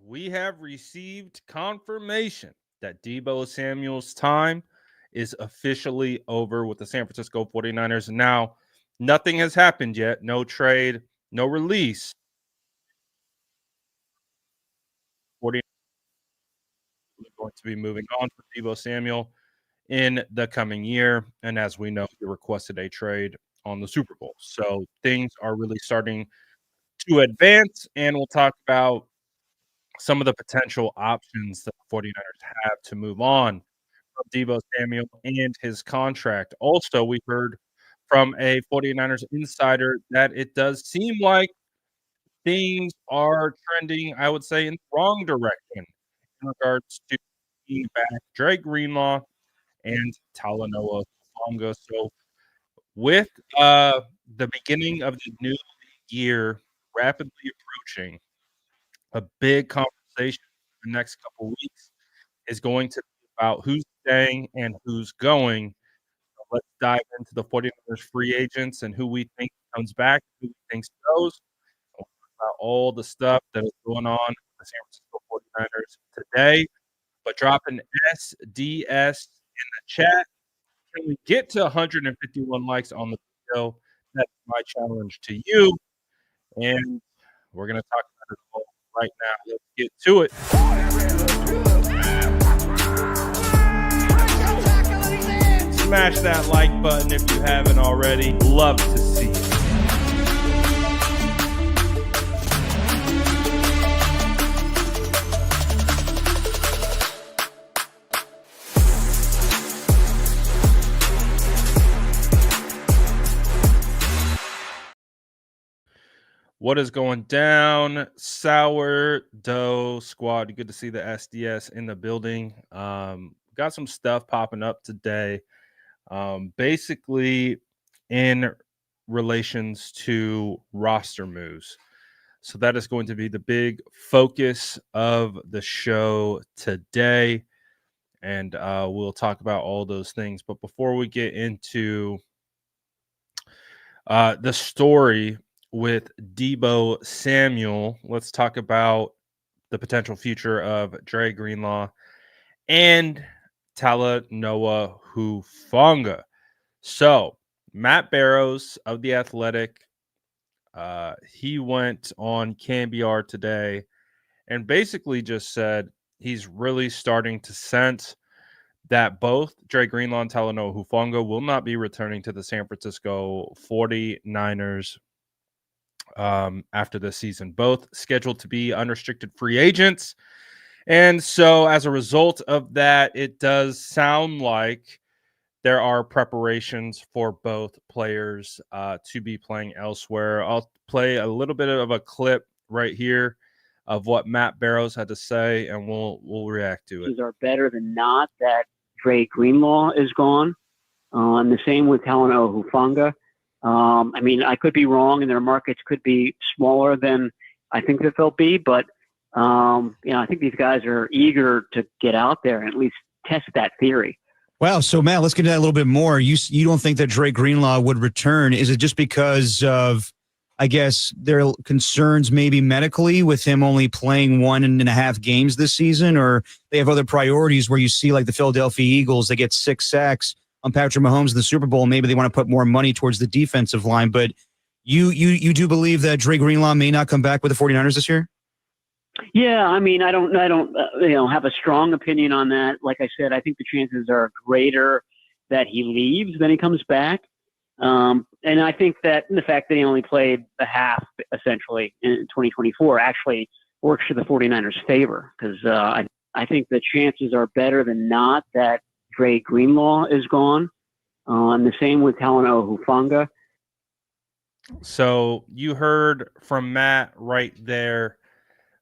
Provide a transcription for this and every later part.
we have received confirmation that Deebo Samuel's time is officially over with the San Francisco 49ers. Now, nothing has happened yet. No trade, no release. 49ers are going to be moving on for Deebo Samuel in the coming year. And as we know, he requested a trade on the Super Bowl. So things are really starting to advance, and we'll talk about some of the potential options that the 49ers have to move on from Deebo Samuel and his contract. Also, we heard from a 49ers insider that it does seem like things are trending, I would say, in the wrong direction in regards to bringing back Dre Greenlaw and Talanoa Hufanga. So with the beginning of the new year rapidly approaching, a big conversation in the next couple weeks is going to be about who's staying and who's going. So let's dive into the 49ers free agents and who we think comes back, who we think goes. We'll talk about all the stuff that is going on with the San Francisco 49ers today. But drop an SDS in the chat. Can we get to 151 likes on the video? That's my challenge to you. And we're going to talk about it all right now. Let's get to it. Smash that like button if you haven't already. Love to see it. What is going down, Sourdough Squad? Good to see the SDS in the building. Got some stuff popping up today. Basically in relations to roster moves. So that is going to be the big focus of the show today. And we'll talk about all those things. But before we get into the story with Deebo Samuel, let's talk about the potential future of Dre Greenlaw and Talanoa Hufanga. So Matt Barrows of The Athletic, he went on KBR today and basically just said he's really starting to sense that both Dre Greenlaw and Talanoa Hufanga will not be returning to the San Francisco 49ers after this season. Both scheduled to be unrestricted free agents. And so as a result of that, it does sound like there are preparations for both players to be playing elsewhere. I'll play a little bit of a clip right here of what Matt Barrows had to say, and we'll react to it. Are better than not that Dre Greenlaw is gone. And the same with Talanoa Hufanga. I mean, I could be wrong, and their markets could be smaller than I think that they'll be, but I think these guys are eager to get out there and at least test that theory. Wow. So, Matt, let's get into that a little bit more. You don't think that Dre Greenlaw would return. Is it just because of, I guess, their concerns maybe medically with him only playing 1.5 games this season, or they have other priorities where you see like the Philadelphia Eagles, they get 6 sacks on Patrick Mahomes in the Super Bowl. Maybe they want to put more money towards the defensive line. But you do believe that Dre Greenlaw may not come back with the 49ers this year? Yeah, I mean, I don't have a strong opinion on that. Like I said, I think the chances are greater that he leaves than he comes back. And I think that the fact that he only played a half, essentially, in 2024 actually works to the 49ers' favor, because I think the chances are better than not that Dre Greenlaw is gone. And the same with Talanoa Hufanga. So you heard from Matt right there.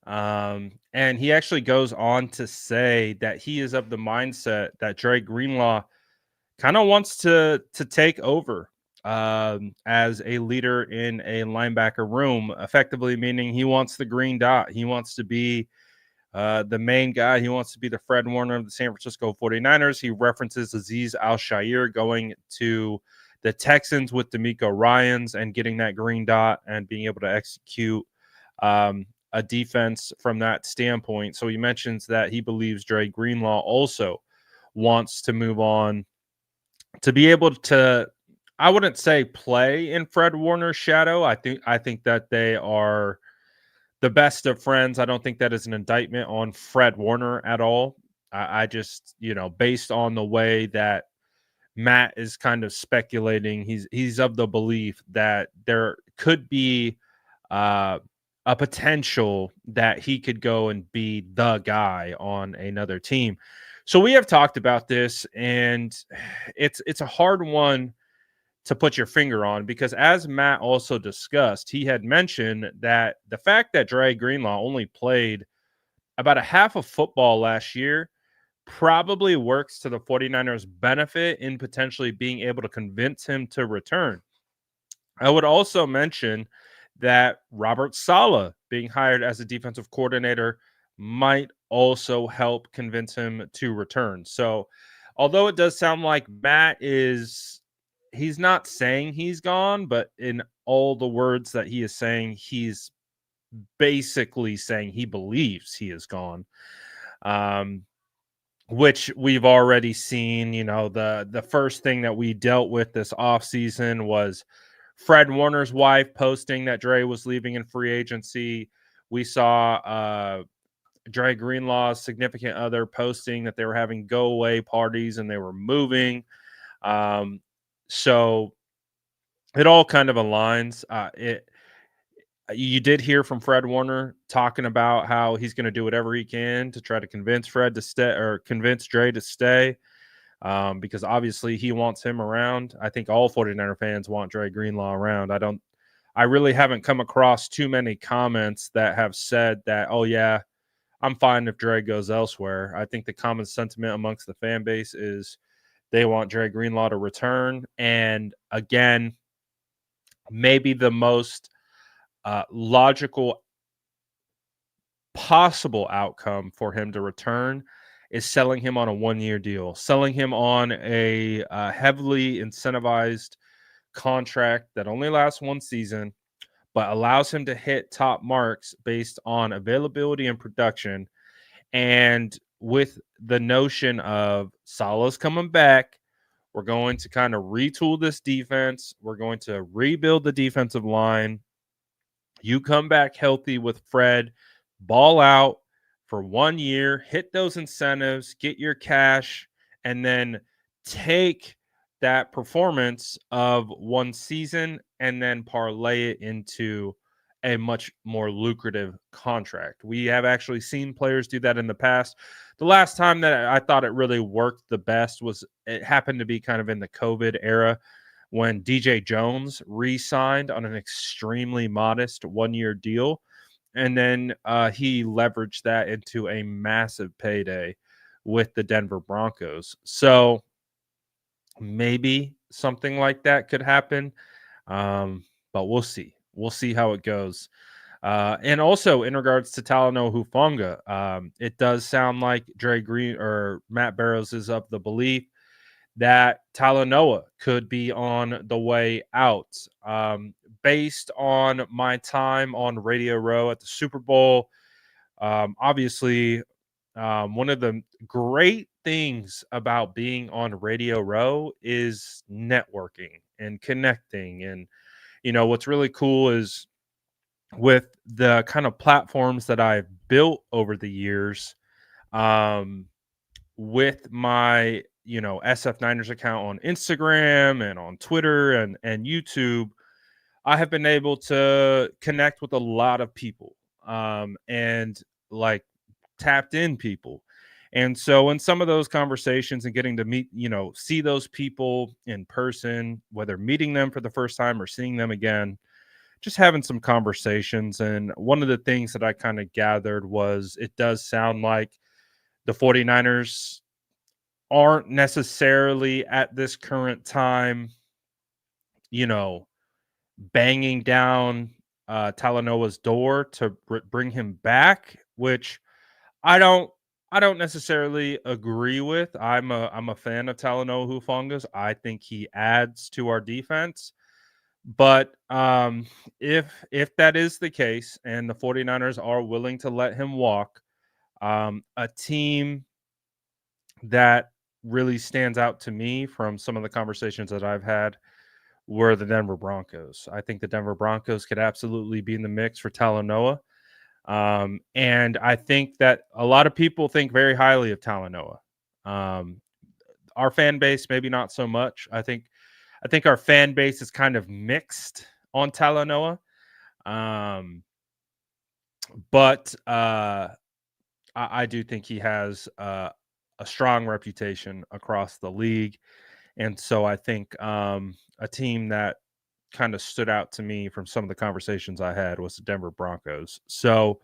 And he actually goes on to say that he is of the mindset that Dre Greenlaw kind of wants to take over as a leader in a linebacker room, effectively meaning he wants the green dot. He wants to be the main guy. He wants to be the Fred Warner of the San Francisco 49ers. He references Azeez Al-Shaair going to the Texans with DeMeco Ryans and getting that green dot and being able to execute a defense from that standpoint. So he mentions that he believes Dre Greenlaw also wants to move on to be able to, I wouldn't say play in Fred Warner's shadow. I think that they are the best of friends. I don't think that is an indictment on Fred Warner at all. I just, based on the way that Matt is kind of speculating, he's of the belief that there could be uh, a potential that he could go and be the guy on another team. So we have talked about this, and it's a hard one to put your finger on, because as Matt also discussed, he had mentioned that the fact that Dre Greenlaw only played about a half of football last year probably works to the 49ers' benefit in potentially being able to convince him to return. I would also mention that Robert Saleh being hired as a defensive coordinator might also help convince him to return. So, although it does sound like Matt he's not saying he's gone, but in all the words that he is saying, he's basically saying he believes he is gone. Which we've already seen. The first thing that we dealt with this offseason was Fred Warner's wife posting that Dre was leaving in free agency. We saw Dre Greenlaw's significant other posting that they were having go away parties and they were moving. So it all kind of aligns. You did hear from Fred Warner talking about how he's going to do whatever he can to try to convince Fred to stay, or convince Dre to stay, because obviously he wants him around. I think all 49er fans want Dre Greenlaw around. I really haven't come across too many comments that have said that, oh yeah, I'm fine if Dre goes elsewhere. I think the common sentiment amongst the fan base is they want Dre Greenlaw to return. And again, maybe the most logical possible outcome for him to return is selling him on a 1-year deal, selling him on a heavily incentivized contract that only lasts one season, but allows him to hit top marks based on availability and production. And with the notion of Saleh's coming back, we're going to kind of retool this defense. We're going to rebuild the defensive line. You come back healthy with Fred, ball out for 1 year, hit those incentives, get your cash, and then take that performance of one season and then parlay it into a much more lucrative contract. We have actually seen players do that in the past. The last time that I thought it really worked the best was, it happened to be kind of in the COVID era, when DJ Jones re-signed on an extremely modest 1-year deal. And then he leveraged that into a massive payday with the Denver Broncos. So maybe something like that could happen. But we'll see. We'll see how it goes. And also in regards to Talanoa Hufanga, it does sound like Matt Barrows is of the belief that Talanoa could be on the way out. Based on my time on Radio Row at the Super Bowl, obviously, one of the great things about being on Radio Row is networking and connecting. And, what's really cool is with the kind of platforms that I've built over the years, with my SF Niners account on Instagram and on Twitter and YouTube, I have been able to connect with a lot of people, and like tapped in people. And so in some of those conversations and getting to meet, see those people in person, whether meeting them for the first time or seeing them again, just having some conversations. And one of the things that I kind of gathered was, it does sound like the 49ers aren't necessarily at this current time, banging down Talanoa's door to bring him back, which I don't necessarily agree with. I'm a fan of Talanoa Hufanga's. I think he adds to our defense, But if that is the case and the 49ers are willing to let him walk, a team that really stands out to me from some of the conversations that I've had were the Denver Broncos. I think the Denver Broncos could absolutely be in the mix for Talanoa. And I think that a lot of people think very highly of Talanoa. Um, our fan base, maybe not so much. I think our fan base is kind of mixed on Talanoa. Um, but I do think he has a strong reputation across the league. And so I think a team that kind of stood out to me from some of the conversations I had was the Denver Broncos. So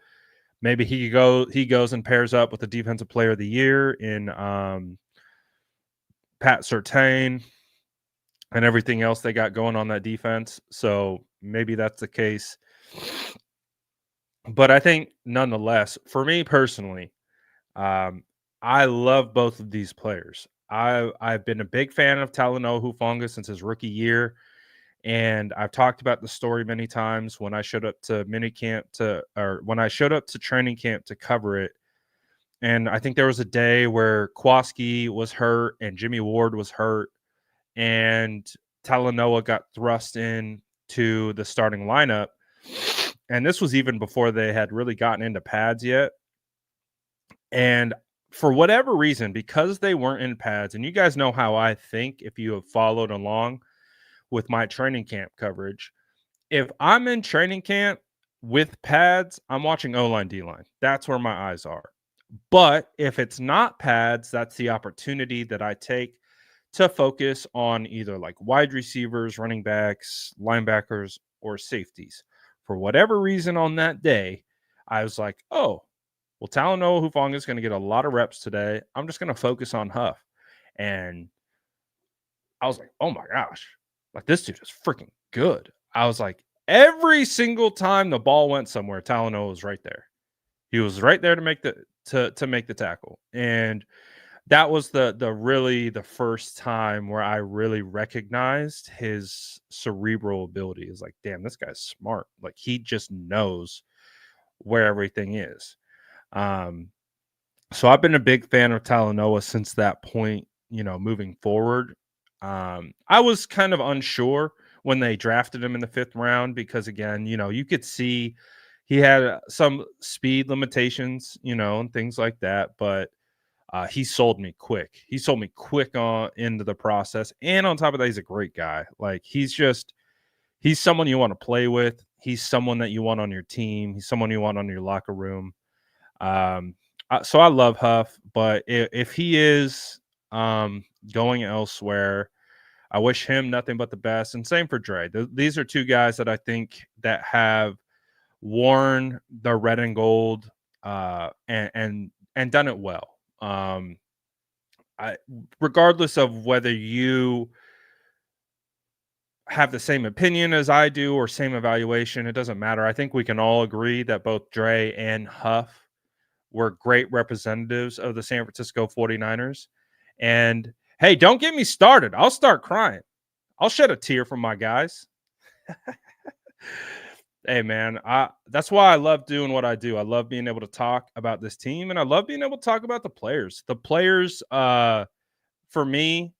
maybe he goes and pairs up with the defensive player of the year in Pat Surtain and everything else they got going on that defense. So maybe that's the case. But I think nonetheless, for me personally, um, I love both of these players. I've been a big fan of Talanoa Hufanga since his rookie year. And I've talked about the story many times when I showed up to when I showed up to training camp to cover it. And I think there was a day where Kowalski was hurt and Jimmy Ward was hurt, and Talanoa got thrust in to the starting lineup. And this was even before they had really gotten into pads yet. And for whatever reason, because they weren't in pads, and you guys know how I think if you have followed along with my training camp coverage, if I'm in training camp with pads, I'm watching O-line, D-line. That's where my eyes are. But if it's not pads, that's the opportunity that I take to focus on either like wide receivers, running backs, linebackers, or safeties. For whatever reason on that day, I was like, oh, well, Talanoa Hufanga is going to get a lot of reps today. I'm just going to focus on Huff. And I was like, oh my gosh, like this dude is freaking good. I was like, every single time the ball went somewhere, Talanoa was right there. He was right there to make the tackle. And that was the first time where I really recognized his cerebral ability. Is like, damn, this guy's smart. Like he just knows where everything is. Um, so I've been a big fan of Talanoa since that point, moving forward. I was kind of unsure when they drafted him in the 5th round because, again, you could see he had some speed limitations, and things like that. But he sold me quick. He sold me quick on into the process. And on top of that, he's a great guy. Like he's someone you want to play with. He's someone that you want on your team. He's someone you want on your locker room. Um, so I love Huff, but if he is going elsewhere, I wish him nothing but the best. And same for Dre. These are two guys that I think that have worn the red and gold and done it well. I regardless of whether you have the same opinion as I do or same evaluation, it doesn't matter. I think we can all agree that both Dre and Huff were great representatives of the San Francisco 49ers. And hey, don't get me started. I'll start crying. I'll shed a tear from my guys. Hey man, that's why I love doing what I do. I love being able to talk about this team, and I love being able to talk about the players. The players, for me,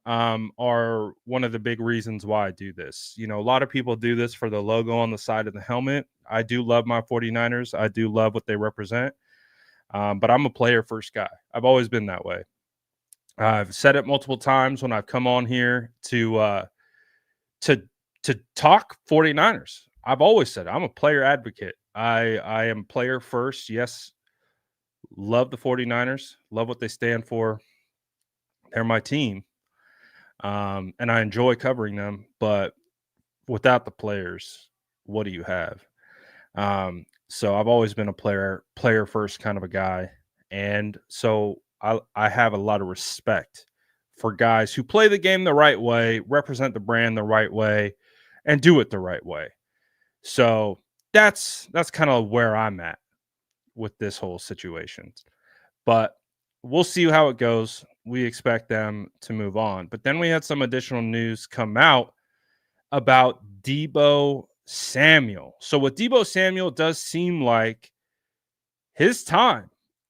are one of the big reasons why I do this. A lot of people do this for the logo on the side of the helmet. I do love my 49ers. I do love what they represent. But I'm a player first guy. I've always been that way. I've said it multiple times when I've come on here to talk 49ers. I've always said I'm a player advocate. I am player first. Yes, love the 49ers. Love what they stand for. They're my team. And I enjoy covering them. But without the players, what do you have? So I've always been a player first kind of a guy. And so I have a lot of respect for guys who play the game the right way, represent the brand the right way, and do it the right way. So that's kind of where I'm at with this whole situation. But we'll see how it goes. We expect them to move on. But then we had some additional news come out about Deebo Samuel. So with Deebo Samuel, it does seem like his time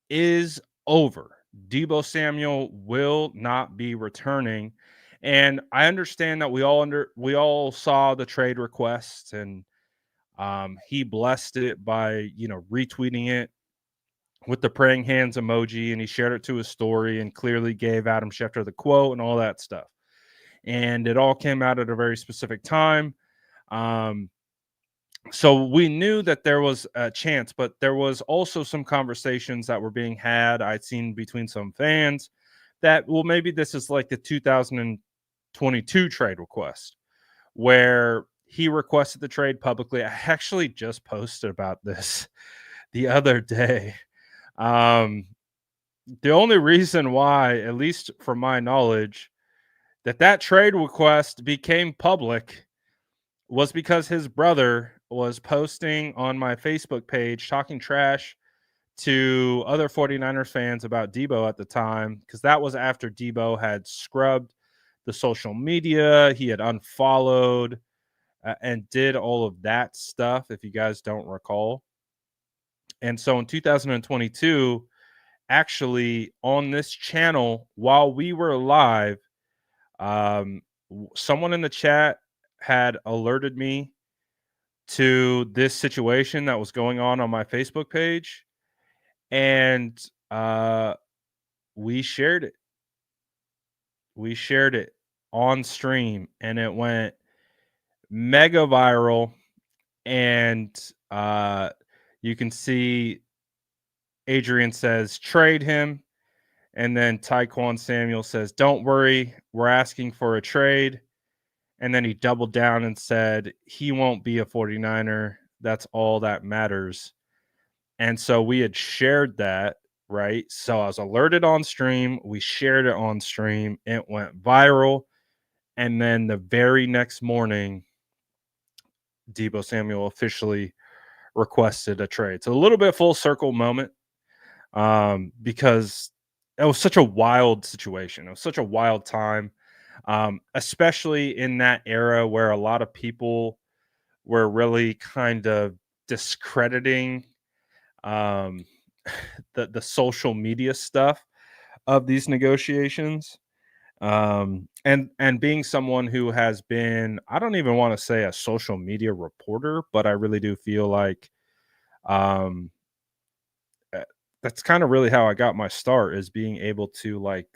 is over. Deebo Samuel will not be returning. And I understand that we all saw the trade request, and he blessed it by retweeting it with the praying hands emoji, and he shared it to his story and clearly gave Adam Schefter the quote and all that stuff. And it all came out at a very specific time. So we knew that there was a chance, but there was also some conversations that were being had. I'd seen between some fans that, well, maybe this is like the 2022 trade request where he requested the trade publicly. I actually just posted about this the other day. The only reason why, at least from my knowledge, that trade request became public was because his brother was posting on my Facebook page talking trash to other 49ers fans about Deebo at the time, because that was after Deebo had scrubbed the social media. He had unfollowed and did all of that stuff, if you guys don't recall. And so in 2022, actually on this channel, while we were live, someone in the chat had alerted me to this situation that was going on my Facebook page, and we shared it. We shared it on stream, and it went mega viral. And you can see Adrian says, trade him. And then Tyquan Samuel says, don't worry, we're asking for a trade. And then he doubled down and said, he won't be a 49er. That's all that matters. And so we had shared that, right? So I was alerted on stream. We shared it on stream. It went viral. And then the very next morning, Deebo Samuel officially requested a trade. So a little bit full circle moment, because it was such a wild situation. It was such a wild time, especially in that era where a lot of people were really kind of discrediting the social media stuff of these negotiations. And being someone who has been, I don't even want to say a social media reporter, but I really do feel like that's kind of really how I got my start, is being able to like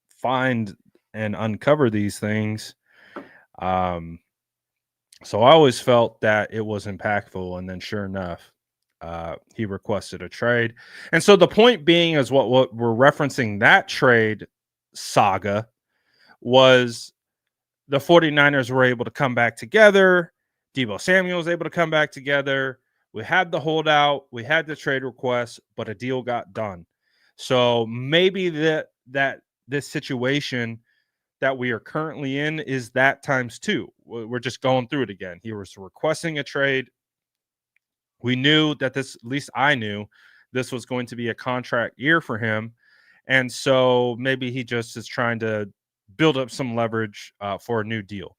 find and uncover these things. So I always felt that it was impactful, and then sure enough, he requested a trade. And so the point being is what we're referencing, that trade saga was the 49ers were able to come back together. Deebo Samuel was able to come back together. We had the holdout, we had the trade request, but a deal got done. So maybe that this situation that we are currently in is that times two. We're just going through it again. He was requesting a trade. We knew that this, at least I knew, this was going to be a contract year for him. And so maybe he just is trying to build up some leverage for a new deal.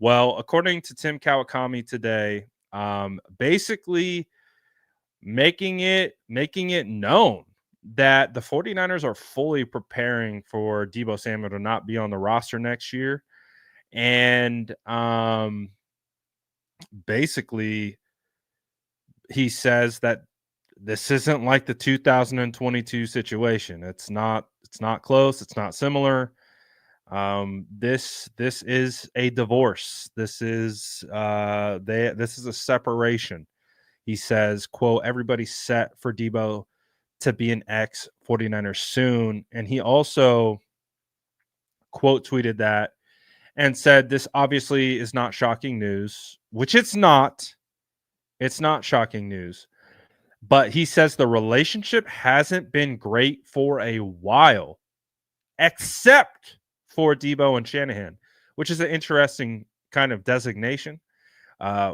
Well, according to Tim Kawakami today, basically making it known that the 49ers are fully preparing for Deebo Samuel to not be on the roster next year. And basically he says that this isn't like the 2022 situation. It's not close. It's not similar. This is a divorce. This is this is a separation. He says, quote, everybody's set for Deebo to be an ex 49er soon. And he also quote tweeted that and said, this obviously is not shocking news, which it's not. It's not shocking news. But he says the relationship hasn't been great for a while, except for Deebo and Shanahan, which is an interesting kind of designation,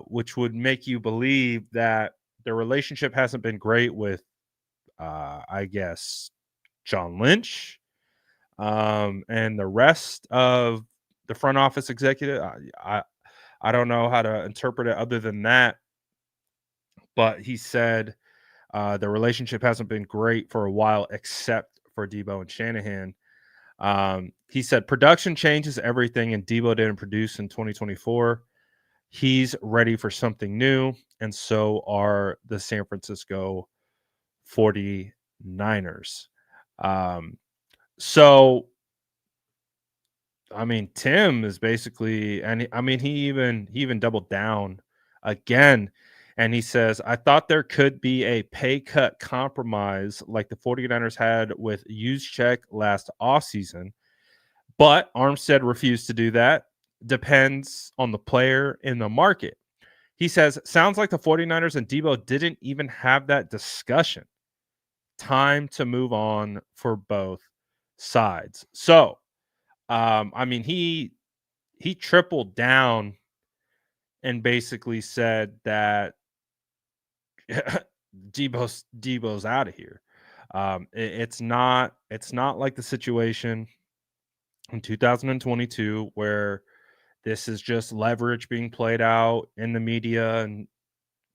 which would make you believe that the relationship hasn't been great with, I guess, John Lynch and the rest of the front office executive. I don't know how to interpret it other than that. But he said the relationship hasn't been great for a while, except for Deebo and Shanahan. He said production changes everything, and Deebo didn't produce in 2024. He's ready for something new, and so are the San Francisco 49ers. So, I mean, Tim is basically, and he even doubled down again, and he says, I thought there could be a pay cut compromise like the 49ers had with Juszczyk last offseason, but Armstead refused to do that. Depends on the player in the market. He says, sounds like the 49ers and Deebo didn't even have that discussion. Time to move on for both sides. So, I mean, he tripled down and basically said that Deebo's out of here. It's not like the situation in 2022 where this is just leverage being played out in the media and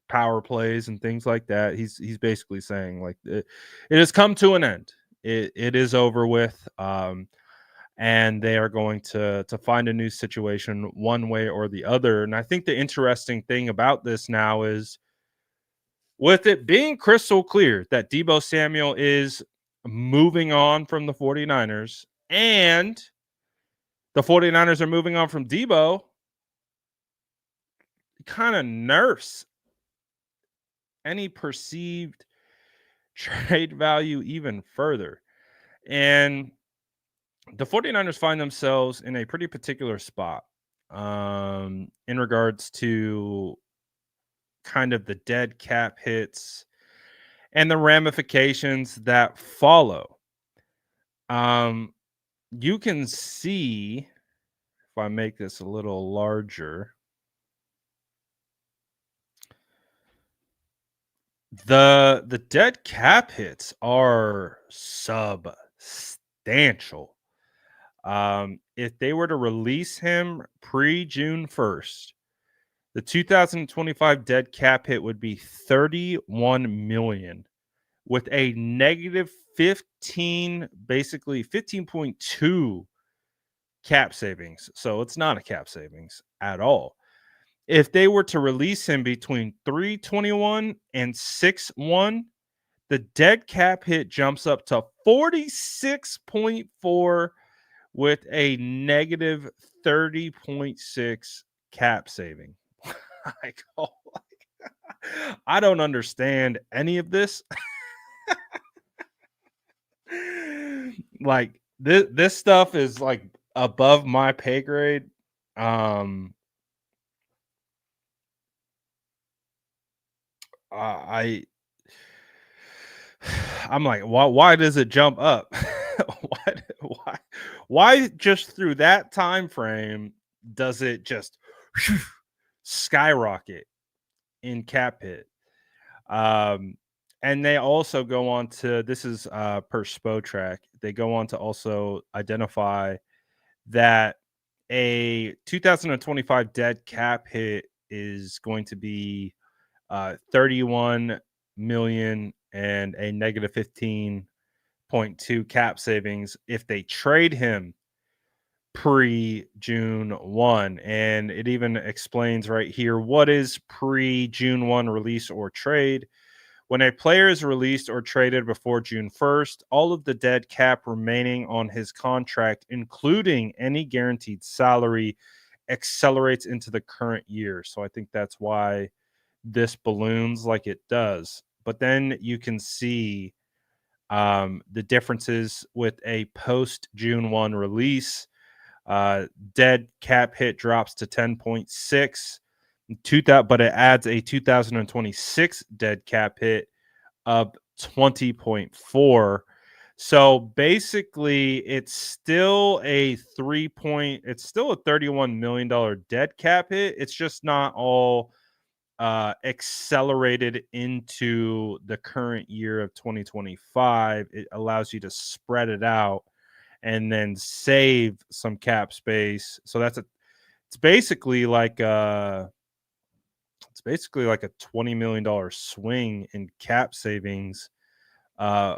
power plays and things like that. He's basically saying like it has come to an end. It is over with. And they are going to find a new situation one way or the other. And I think the interesting thing about this now is with it being crystal clear that Deebo Samuel is moving on from the 49ers and the 49ers are moving on from Deebo, kind of nerfs any perceived trade value even further. And the 49ers find themselves in a pretty particular spot in regards to kind of the dead cap hits and the ramifications that follow. You can see, if I make this a little larger, the dead cap hits are substantial. If they were to release him pre-June 1st, the 2025 dead cap hit would be 31 million with a negative 15, basically 15.2 cap savings. So it's not a cap savings at all. If they were to release him between 321 and 6-1, the dead cap hit jumps up to 46.4 with a negative 30.6 cap saving. I don't understand any of this. Like this stuff is like above my pay grade. I'm like, why does it jump up? why just through that time frame does it just skyrocket in cap hit? And they also go on to, this is per Spotrac, they go on to also identify that a 2025 dead cap hit is going to be 31 million and a negative 15.2 cap savings if they trade him pre-June 1. And it even explains right here what is pre-June 1 release or trade. When a player is released or traded before June 1st, all of the dead cap remaining on his contract, including any guaranteed salary, accelerates into the current year. So I think that's why this balloons like it does. But then you can see the differences with a post-June 1 release. Dead cap hit drops to 10.6. But it adds a 2026 dead cap hit of 20.4. So basically, it's still a it's still a $31 million dead cap hit. It's just not all accelerated into the current year of 2025. It allows you to spread it out and then save some cap space. So it's basically like a $20 million swing in cap savings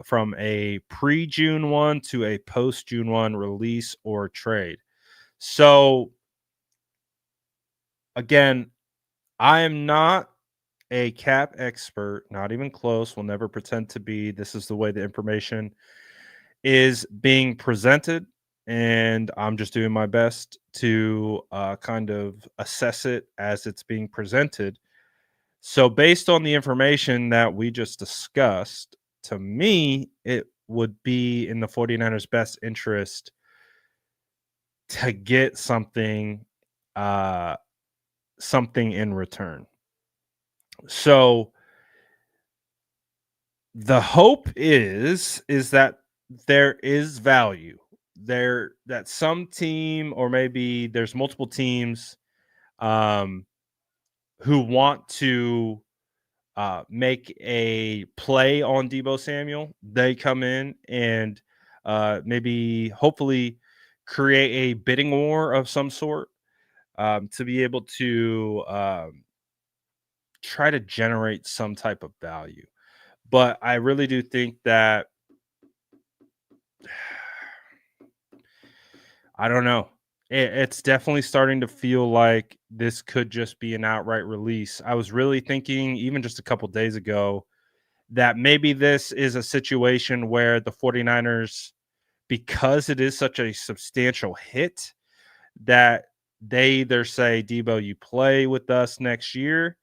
from a pre-June 1 to a post-June 1 release or trade. So again, I am not a cap expert, not even close, will never pretend to be. This is the way the information is being presented, and I'm just doing my best to kind of assess it as it's being presented. So, based on the information that we just discussed, to me, it would be in the 49ers' best interest to get uh, something in return. So, the hope is that there is value there, that some team, or maybe there's multiple teams um, who want to make a play on Deebo Samuel. They come in and maybe hopefully create a bidding war of some sort to be able to try to generate some type of value. But I really do think that I don't know. It's definitely starting to feel like this could just be an outright release. I was really thinking, even just a couple days ago, that maybe this is a situation where the 49ers, because it is such a substantial hit, that they either say, Deebo, you play with us next year,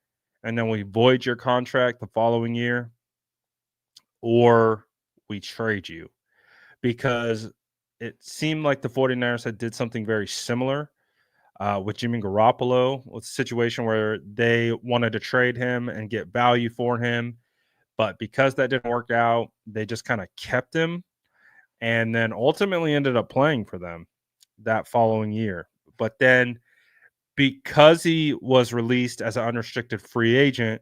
and then we void your contract the following year, or we trade you. Because it seemed like the 49ers had did something very similar with Jimmy Garoppolo, with a situation where they wanted to trade him and get value for him. But because that didn't work out, they just kind of kept him and then ultimately ended up playing for them that following year. But then because he was released as an unrestricted free agent,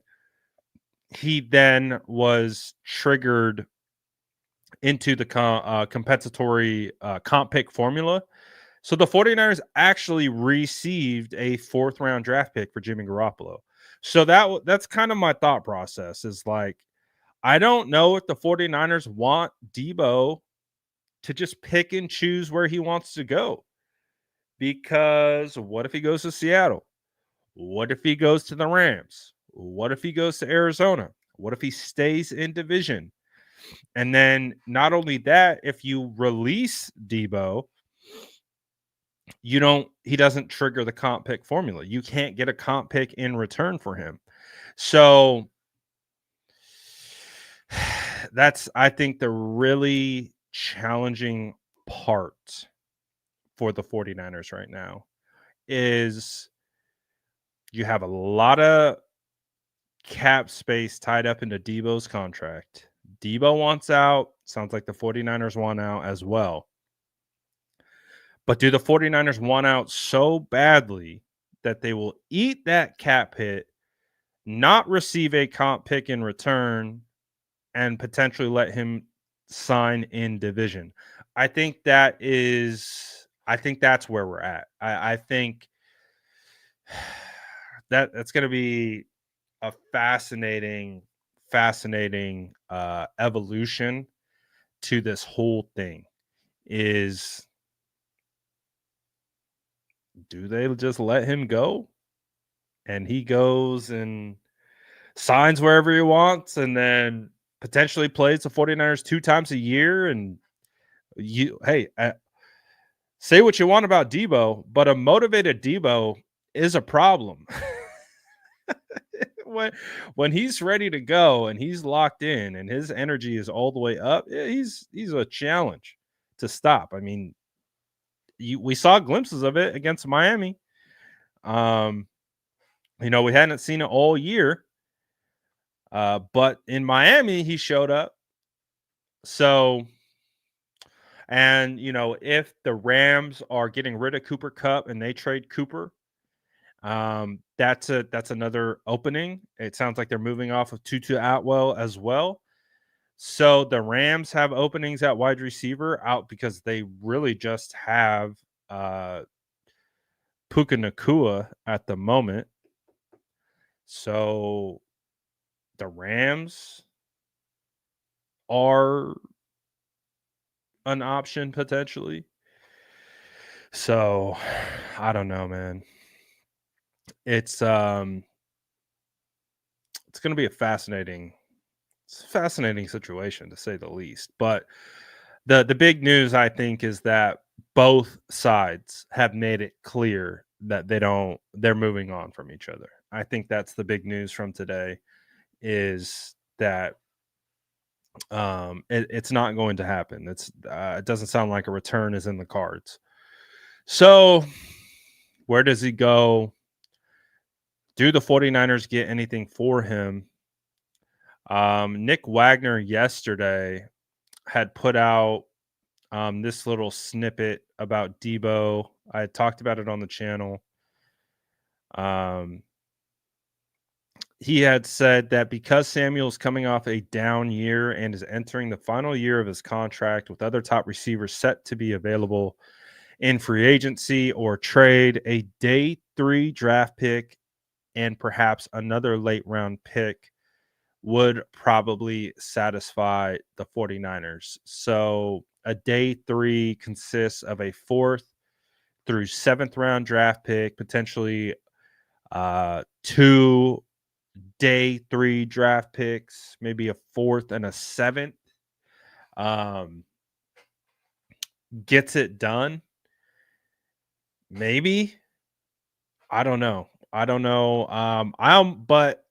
he then was triggered into the compensatory comp pick formula. So the 49ers actually received a 4th round draft pick for Jimmy Garoppolo. So that's kind of my thought process, is like, I don't know if the 49ers want Deebo to just pick and choose where he wants to go. Because what if he goes to Seattle? What if he goes to the Rams? What if he goes to Arizona? What if he stays in division? And then not only that, if you release Deebo, he doesn't trigger the comp pick formula. You can't get a comp pick in return for him. So that's, I think, the really challenging part for the 49ers right now is you have a lot of cap space tied up into Deebo's contract. Deebo wants out. Sounds like the 49ers want out as well. But do the 49ers want out so badly that they will eat that cap hit, not receive a comp pick in return, and potentially let him sign in division? I think that's where we're at. I think that's going to be a fascinating evolution to this whole thing. Is, do they just let him go and he goes and signs wherever he wants and then potentially plays the 49ers 2 times a year? And say what you want about Deebo, but a motivated Deebo is a problem. when he's ready to go and he's locked in and his energy is all the way up, he's a challenge to stop. I mean, we saw glimpses of it against Miami. We hadn't seen it all year, but in Miami he showed up. So, and if the Rams are getting rid of Cooper Kupp and they trade Cooper, that's another opening. It sounds like they're moving off of Tutu Atwell as well. So the Rams have openings at wide receiver out because they really just have Puka Nakua at the moment. So the Rams are an option potentially. So I don't know, man. It's going to be a fascinating situation to say the least. But the big news I think is that both sides have made it clear that they're moving on from each other. I think that's the big news from today is that it's not going to happen. It doesn't sound like a return is in the cards. So where does he go? Do the 49ers get anything for him? Nick Wagner yesterday had put out this little snippet about Deebo. I had talked about it on the channel. He had said that because Samuel's coming off a down year and is entering the final year of his contract with other top receivers set to be available in free agency or trade, a day 3 draft pick and perhaps another late round pick would probably satisfy the 49ers. So a day 3 consists of a 4th through 7th round draft pick, potentially 2 day 3 draft picks, maybe a 4th and a 7th. Gets it done. Maybe. I don't know. But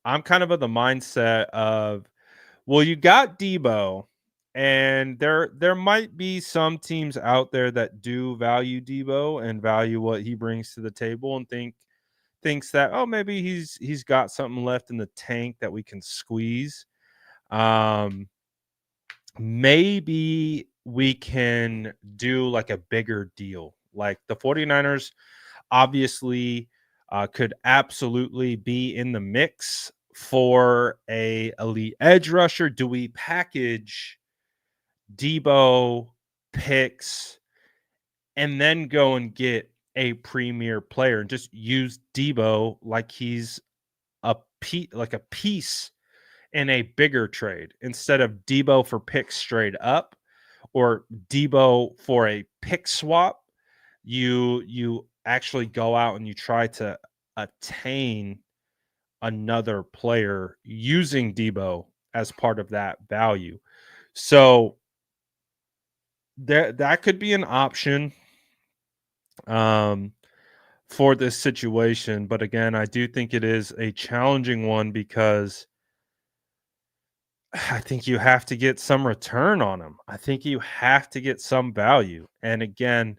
I'm kind of the mindset of, well, you got Deebo, and there might be some teams out there that do value Deebo and value what he brings to the table and thinks that, oh, maybe he's got something left in the tank that we can squeeze. Maybe we can do like a bigger deal. Like the 49ers obviously could absolutely be in the mix for a elite edge rusher. Do we package Deebo picks and then go and get a premier player and just use Deebo like he's a piece in a bigger trade instead of Deebo for picks straight up or Deebo for a pick swap? You actually go out and you try to attain another player using Deebo as part of that value. So that could be an option for this situation. But again, I do think it is a challenging one because I think you have to get some return on them. I think you have to get some value. And again,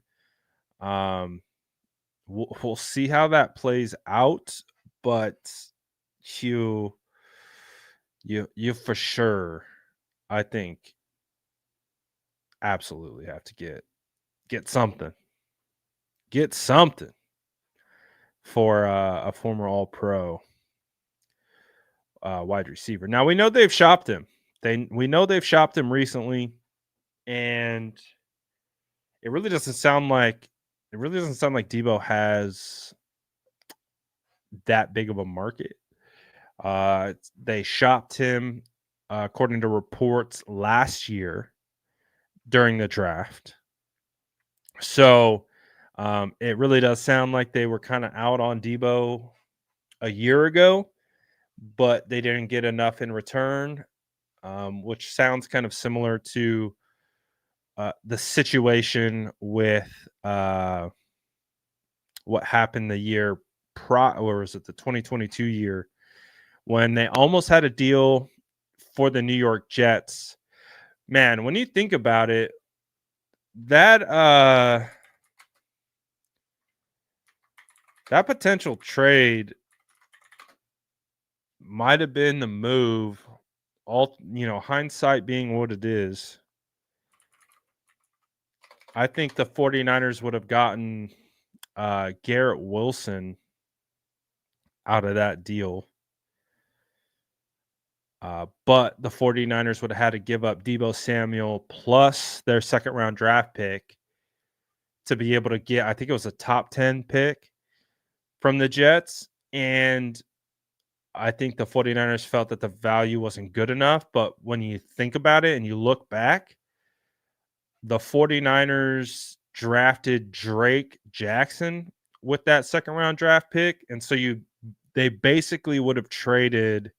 we'll see how that plays out, but you for sure, I think, absolutely have to get something for a former All-Pro wide receiver. Now we know they've shopped him. We know they've shopped him recently, and it really doesn't sound like Deebo has that big of a market. They shopped him, according to reports, last year during the draft. So it really does sound like they were kind of out on Deebo a year ago, but they didn't get enough in return, which sounds kind of similar to the situation with what happened the year or was it the 2022 year when they almost had a deal for the New York Jets. Man, when you think about it, that potential trade might have been the move. All, hindsight being what it is, I think the 49ers would have gotten Garrett Wilson out of that deal. But the 49ers would have had to give up Deebo Samuel plus their second round draft pick to be able to get, I think it was a top 10 pick. from the Jets, and I think the 49ers felt that the value wasn't good enough. But when you think about it and you look back, the 49ers drafted Drake Jackson with that second round draft pick. And so they basically would have traded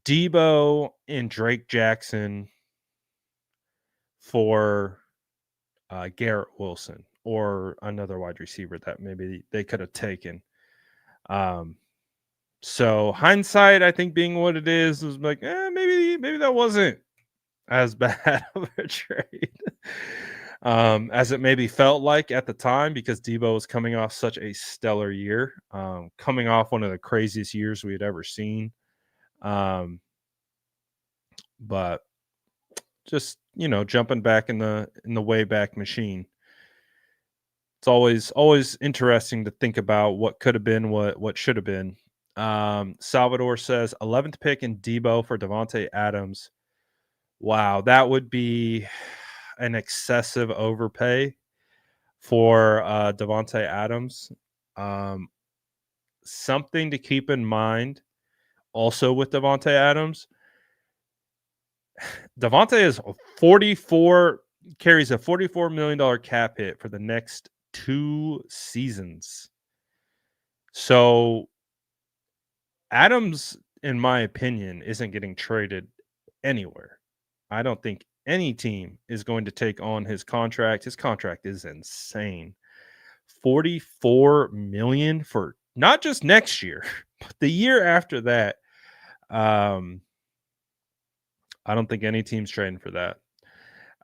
Deebo and Drake Jackson for Garrett Wilson or another wide receiver that maybe they could have taken. So hindsight, I think being what it is like, maybe that wasn't as bad of a trade as it maybe felt like at the time, because Deebo was coming off such a stellar year, coming off one of the craziest years we had ever seen. But just, jumping back in the way back machine. It's always interesting to think about what could have been, what should have been. Salvador says 11th pick in Deebo for Devontae Adams. Wow, that would be an excessive overpay for Devontae Adams. Something to keep in mind also with Devontae Adams. Devontae is carries a $44 million cap hit for the next 2 seasons. So Adams, in my opinion, isn't getting traded anywhere. I don't think any team is going to take on his contract. His contract is insane. $44 million for not just next year, but the year after that. I don't think any team's trading for that.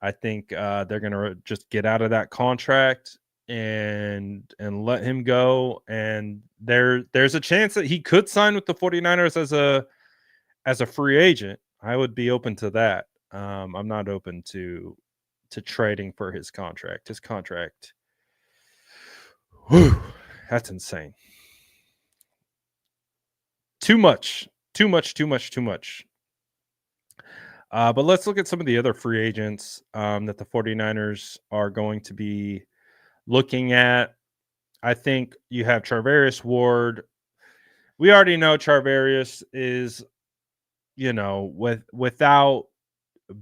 I think they're going to just get out of that contract and let him go. And there's a chance that he could sign with the 49ers as a free agent. I would be open to that. I'm not open to trading for his contract. His contract, whew, that's insane. Too much. But let's look at some of the other free agents that the 49ers are going to be looking at. I think you have Charvarius Ward. We already know Charvarius is, without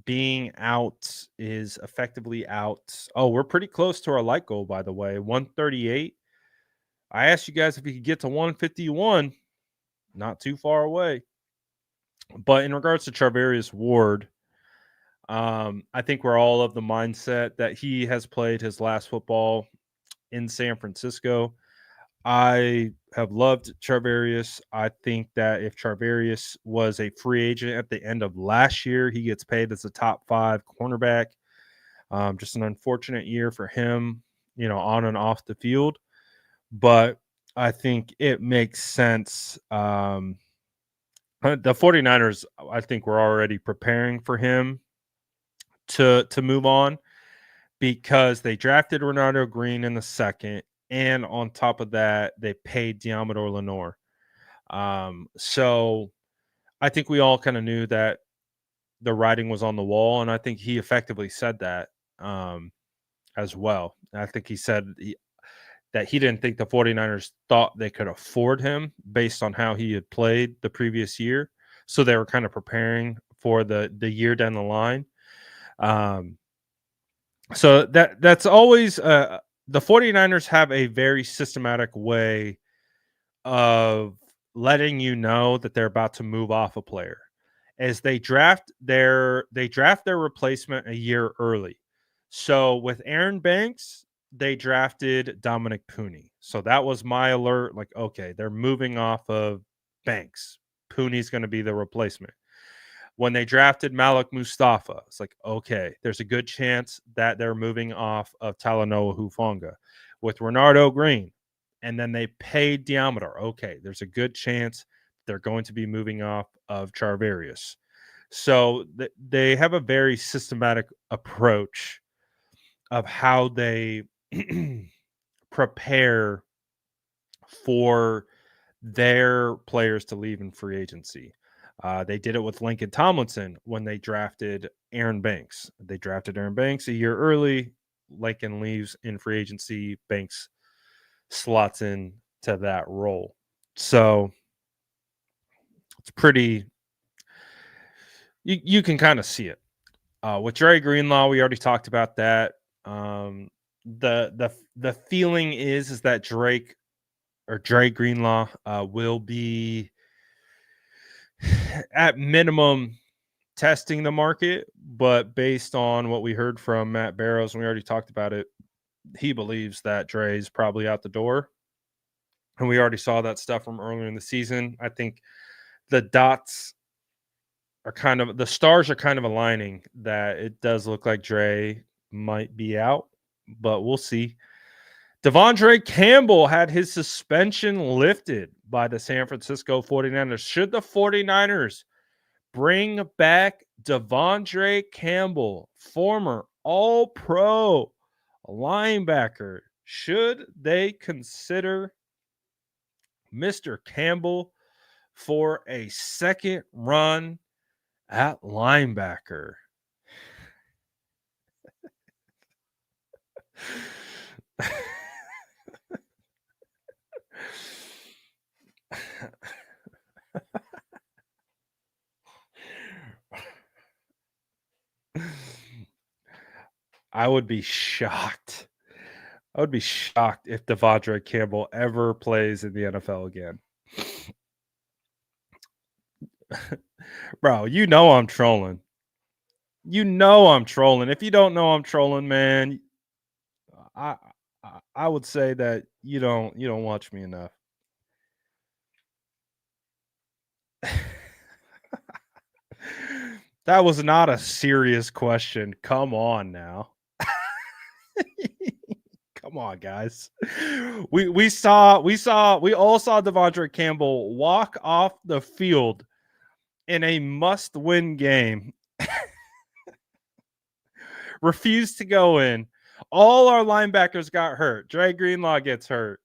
being out, is effectively out. Oh, we're pretty close to our light goal, by the way, 138. I asked you guys if you could get to 151. Not too far away. But in regards to Charvarius Ward, I think we're all of the mindset that he has played his last football in San Francisco. I have loved Charvarius. I think that if Charvarius was a free agent at the end of last year, he gets paid as a top 5 cornerback. Just an unfortunate year for him, on and off the field. But I think it makes sense. The 49ers, I think, were already preparing for him to move on, because they drafted Renardo Green in the second, and on top of that, they paid Diamador Lenore. So I think we all kind of knew that the writing was on the wall, and I think he effectively said that as well. I think he said that he didn't think the 49ers thought they could afford him based on how he had played the previous year. So they were kind of preparing for the year down the line. So that's always the 49ers have a very systematic way of letting you know that they're about to move off a player, as they draft their replacement a year early. So with Aaron Banks, they drafted Dominic Pooney. So that was my alert. Like, okay, they're moving off of Banks. Pooney's going to be the replacement. When they drafted Malik Mustafa, it's like, okay, there's a good chance that they're moving off of Talanoa Hufanga. With Renardo Green, and then they paid Diamador. Okay, there's a good chance they're going to be moving off of Charvarius. So they have a very systematic approach of how they prepare for their players to leave in free agency. They did it with Lincoln Tomlinson when they drafted Aaron Banks. They drafted Aaron Banks a year early. Lincoln leaves in free agency. Banks slots in to that role. So it's pretty. You can kind of see it with Dre Greenlaw. We already talked about that. The feeling is that Dre Greenlaw will be at minimum testing the market, but based on what we heard from Matt Barrows, and we already talked about it, he believes that Dre's probably out the door. And we already saw that stuff from earlier in the season. I think the stars are kind of aligning that it does look like Dre might be out, but we'll see. Devondre Campbell had his suspension lifted by the San Francisco 49ers. Should the 49ers bring back Devondre Campbell, former All-Pro linebacker, should they consider Mr. Campbell for a second run at linebacker? I would be shocked. I would be shocked if Devondre Campbell ever plays in the NFL again. Bro, you know I'm trolling. You know I'm trolling. If you don't know I'm trolling, man, I would say that you don't watch me enough. That was not a serious question. Come on now. Come on, guys. We all saw Devondre Campbell walk off the field in a must-win game. Refused to go in. All our linebackers got hurt. Dre Greenlaw gets hurt.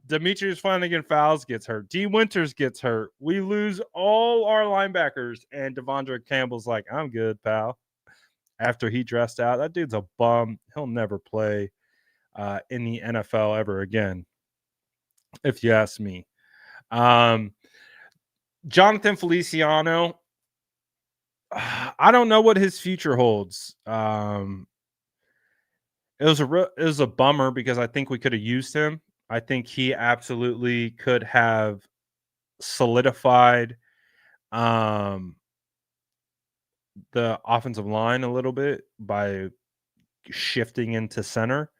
Demetrius Flanagan Fowles gets hurt. D Winters gets hurt. We lose all our linebackers, and Devondre Campbell's like, I'm good, pal. After he dressed out, that dude's a bum. He'll never play in the NFL ever again, if you ask me. Jonathan Feliciano, I don't know what his future holds. It was a bummer because I think we could have used him. I think he absolutely could have solidified the offensive line a little bit by shifting into center.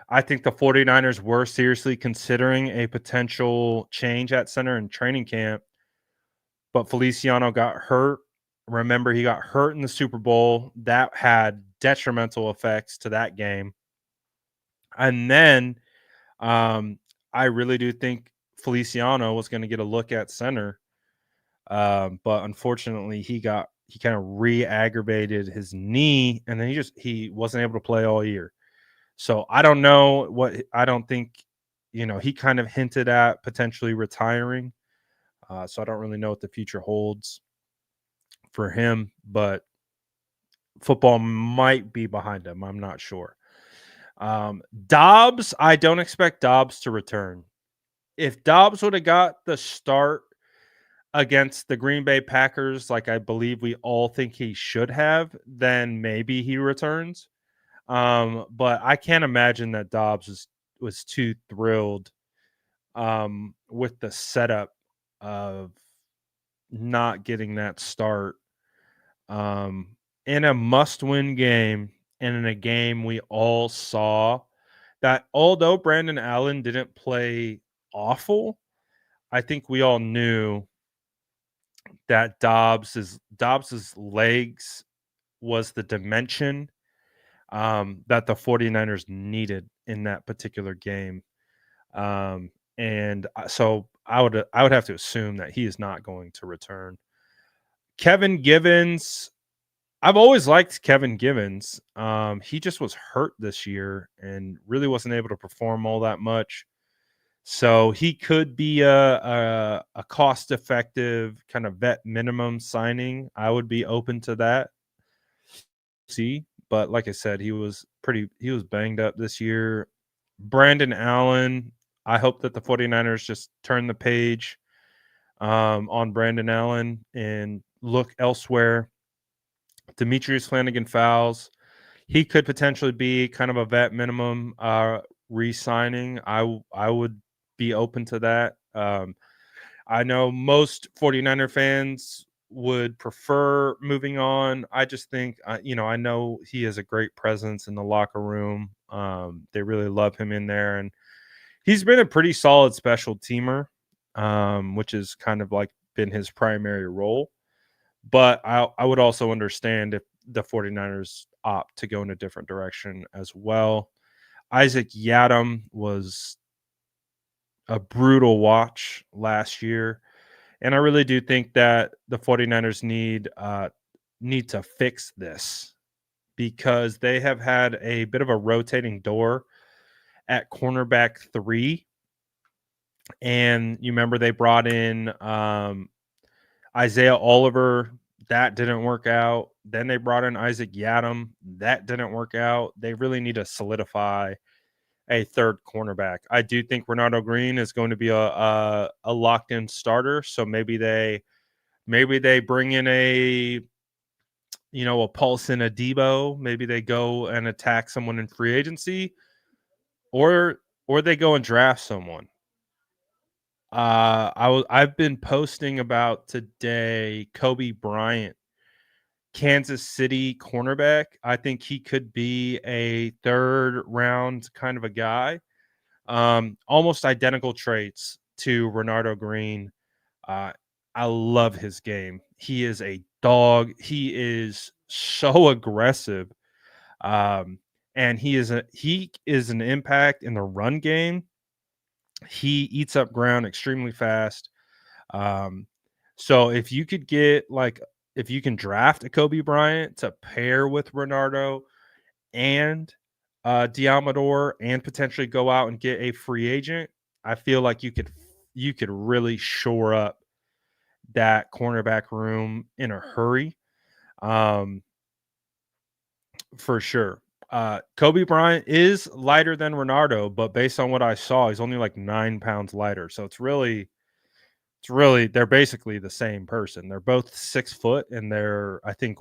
I think the 49ers were seriously considering a potential change at center in training camp, but Feliciano got hurt. Remember, he got hurt in the Super Bowl. That had detrimental effects to that game. And then I really do think Feliciano was going to get a look at center. But unfortunately, he kind of re-aggravated his knee, and then he wasn't able to play all year. So I don't know I don't think, he kind of hinted at potentially retiring. So I don't really know what the future holds for him, but football might be behind him. I'm not sure. Dobbs, I don't expect Dobbs to return. If Dobbs would have got the start against the Green Bay Packers, like I believe we all think he should have, then maybe he returns. But I can't imagine that Dobbs was too thrilled with the setup of not getting that start in a must-win game, and in a game we all saw that although Brandon Allen didn't play awful, I think we all knew that Dobbs's legs was the dimension that the 49ers needed in that particular game. And so I would have to assume that he is not going to return. Kevin Givens, I've always liked Kevin Givens. He just was hurt this year and really wasn't able to perform all that much. So he could be a cost-effective kind of vet minimum signing. I would be open to that. See, but like I said, he was banged up this year. Brandon Allen, I hope that the 49ers just turn the page on Brandon Allen and look elsewhere. Demetrius Flanagan fouls. He could potentially be kind of a vet minimum re-signing. I would be open to that. I know most 49er fans would prefer moving on. I just think, I know he has a great presence in the locker room. They really love him in there, and he's been a pretty solid special teamer, which is kind of like been his primary role. But I would also understand if the 49ers opt to go in a different direction as well. Isaac Yiadom was a brutal watch last year. And I really do think that the 49ers need to fix this because they have had a bit of a rotating door at cornerback 3. And you remember they brought in Isaiah Oliver. That didn't work out. Then they brought in Isaac Yiadom. That didn't work out. They really need to solidify a third cornerback. I do think Renardo Green is going to be a locked in starter. So maybe they bring in a Paulson, a Deebo. Maybe they go and attack someone in free agency, or they go and draft someone. I've been posting about today Kobe Bryant, Kansas City cornerback. I think he could be a third round kind of a guy. Almost identical traits to Renardo Green. I love his game. He is a dog. He is so aggressive. And he is an impact in the run game. He eats up ground extremely fast. So if you could if you can draft a Kobe Bryant to pair with Renardo and Diamador and potentially go out and get a free agent, I feel like you could really shore up that cornerback room in a hurry. For sure. Kobe Bryant is lighter than Renardo, but based on what I saw, he's only like 9 pounds lighter. So it's really they're basically the same person. They're both 6 foot, and I think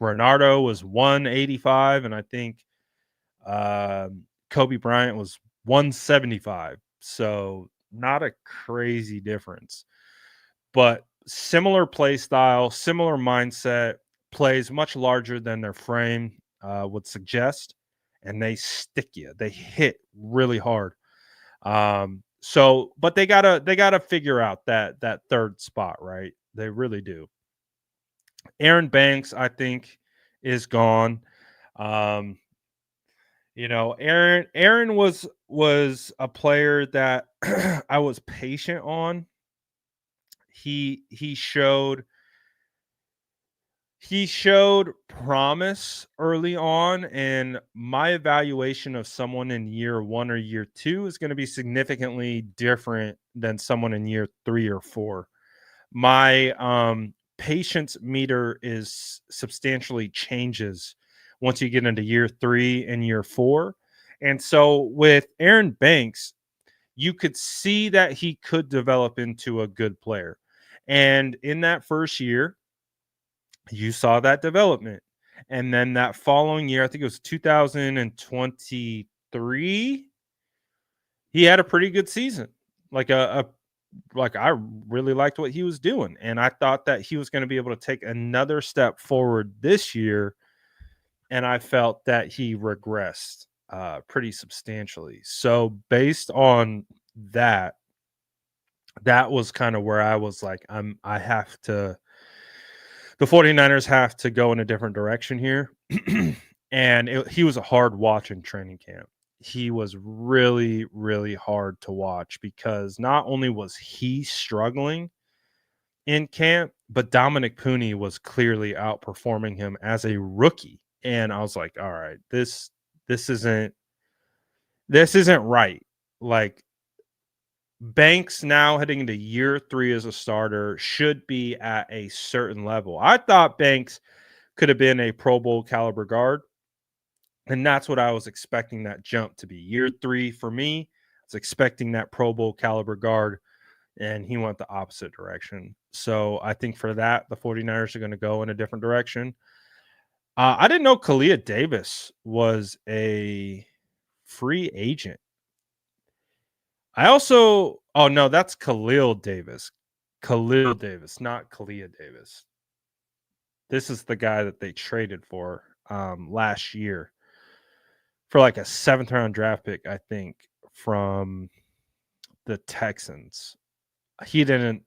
Renardo was 185, and I think Kobe Bryant was 175. So not a crazy difference, but similar play style, similar mindset, plays much larger than their frame would suggest, and they stick you. They hit really hard. But they gotta figure out that third spot, right? They really do. Aaron Banks, I think, is gone. Aaron was a player that I was patient on. He showed promise early on, and my evaluation of someone in year 1 or year 2 is going to be significantly different than someone in year 3 or 4. My patience meter is substantially changes once you get into year 3 and year 4. And so with Aaron Banks, you could see that he could develop into a good player. And in that first year, you saw that development. And then that following year, I think it was 2023, he had a pretty good season. Like I really liked what he was doing. And I thought that he was going to be able to take another step forward this year. And I felt that he regressed pretty substantially. So based on that was kind of where I was like, the 49ers have to go in a different direction here. And he was a hard watch in training camp. He was really, really hard to watch because not only was he struggling in camp, but Dominic Pooney was clearly outperforming him as a rookie. And I was like, all right, this isn't right. Like, Banks now heading into year 3 as a starter should be at a certain level. I thought Banks could have been a Pro Bowl caliber guard, and that's what I was expecting that jump to be. Year 3 for me, was expecting that Pro Bowl caliber guard, and he went the opposite direction. So I think for that, the 49ers are going to go in a different direction. I didn't know Kalia Davis was a free agent. Oh no, that's Khalil Davis. Khalil Davis, not Kalia Davis. This is the guy that they traded for last year for like a 7th round draft pick, I think, from the Texans. I didn't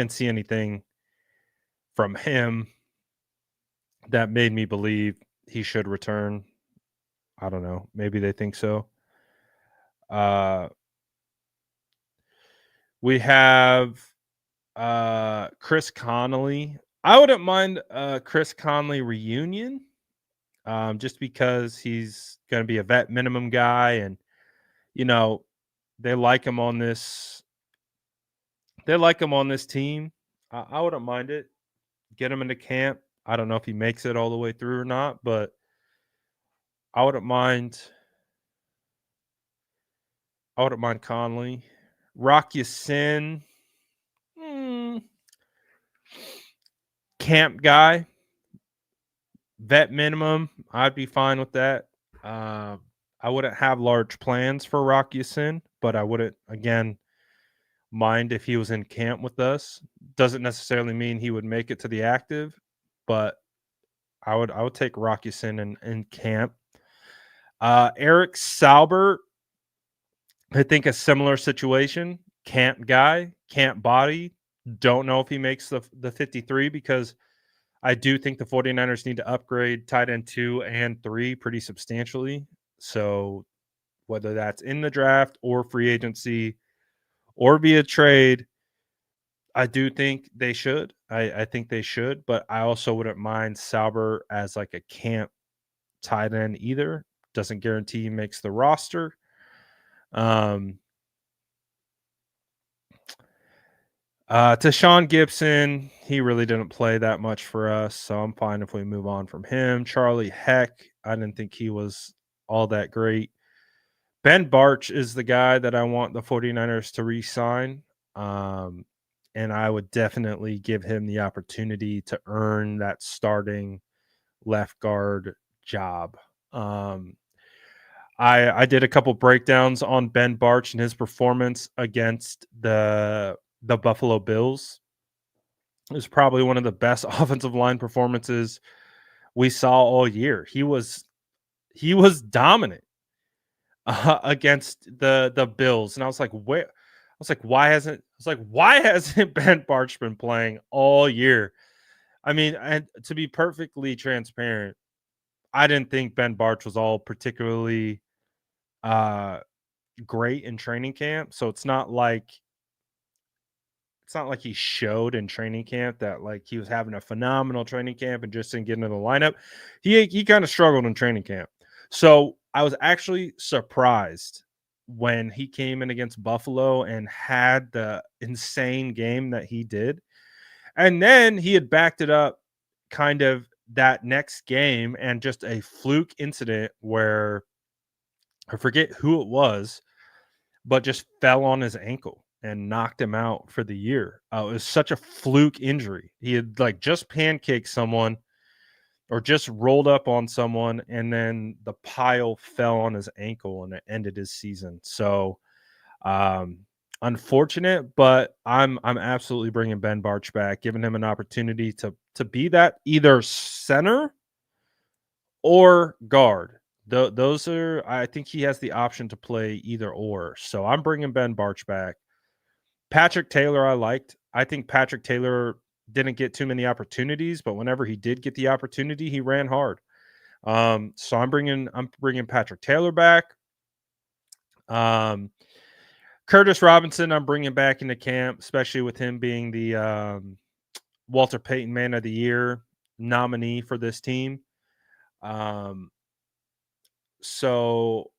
see anything from him that made me believe he should return. I don't know. Maybe they think so. We have Chris Connolly. I wouldn't mind a Chris Conley reunion, just because he's going to be a vet minimum guy, and they like him on this. They like him on this team. I wouldn't mind it. Get him into camp. I don't know if he makes it all the way through or not, but I wouldn't mind. I wouldn't mind Conley. Rock Ya-Sin. Camp guy. Vet minimum. I'd be fine with that. I wouldn't have large plans for Rock Ya-Sin, but I wouldn't, again, mind if he was in camp with us. Doesn't necessarily mean he would make it to the active, but I would take Rock Ya-Sin in camp. Eric Saubert, I think a similar situation. Camp guy, camp body. Don't know if he makes the 53, because I do think the 49ers need to upgrade tight end 2 and 3 pretty substantially. So whether that's in the draft or free agency or via trade, I do think they should. I think they should, but I also wouldn't mind Sauber as like a camp tight end either. Doesn't guarantee he makes the roster. Tashawn Gibson, he really didn't play that much for us, so I'm fine if we move on from him. Charlie Heck, I didn't think he was all that great. Ben Barch is the guy that I want the 49ers to re-sign, and I would definitely give him the opportunity to earn that starting left guard job. I did a couple breakdowns on Ben Barch and his performance against the Buffalo Bills. It was probably one of the best offensive line performances we saw all year. He was dominant against the Bills, and I was like, why hasn't Ben Barch been playing all year? I mean, and to be perfectly transparent, I didn't think Ben Barch was all particularly great in training camp. So it's not like he showed in training camp that like he was having a phenomenal training camp and just didn't get into the lineup. He kind of struggled in training camp. So I was actually surprised when he came in against Buffalo and had the insane game that he did. And then he had backed it up kind of that next game, and just a fluke incident where I forget who it was, but just fell on his ankle and knocked him out for the year. It was such a fluke injury. He had like just pancaked someone or just rolled up on someone, and then the pile fell on his ankle and it ended his season. So unfortunate, but I'm absolutely bringing Ben Barch back, giving him an opportunity to be that either center or guard. Those are, I think he has the option to play either or. So I'm bringing Ben Barch back. Patrick Taylor, I liked. I think Patrick Taylor didn't get too many opportunities, but whenever he did get the opportunity, he ran hard. So I'm bringing Patrick Taylor back. Curtis Robinson, I'm bringing back into camp, especially with him being the Walter Payton Man of the Year nominee for this team. So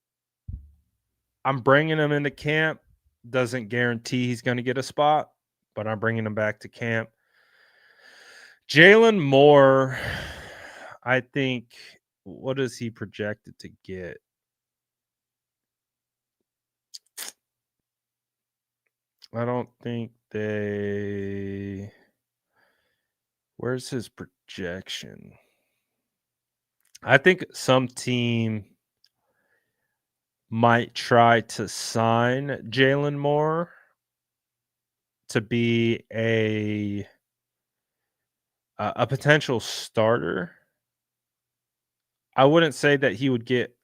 I'm bringing him into camp. Doesn't guarantee he's going to get a spot, but I'm bringing him back to camp. Jalen Moore, I think, what is he projected to get? I don't think they. Where's his projection? I think some team might try to sign Jalen Moore to be a potential starter. I wouldn't say that he would get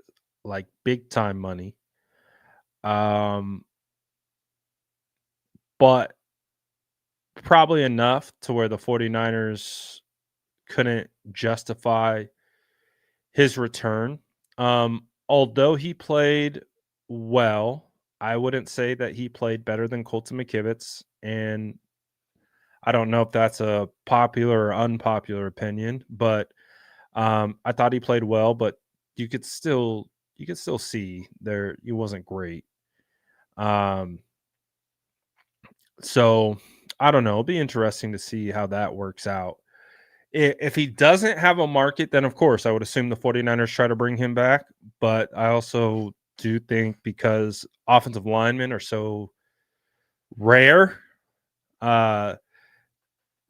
like big time money. Um, but probably enough to where the 49ers couldn't justify his return. Although he played well, I wouldn't say that he played better than Colton McKivitz. And I don't know if that's a popular or unpopular opinion, but I thought he played well, but you could still see there he wasn't great. Um, so I don't know. It'll be interesting to see how that works out. If he doesn't have a market, then of course I would assume the 49ers try to bring him back. But I also do think because offensive linemen are so rare, uh,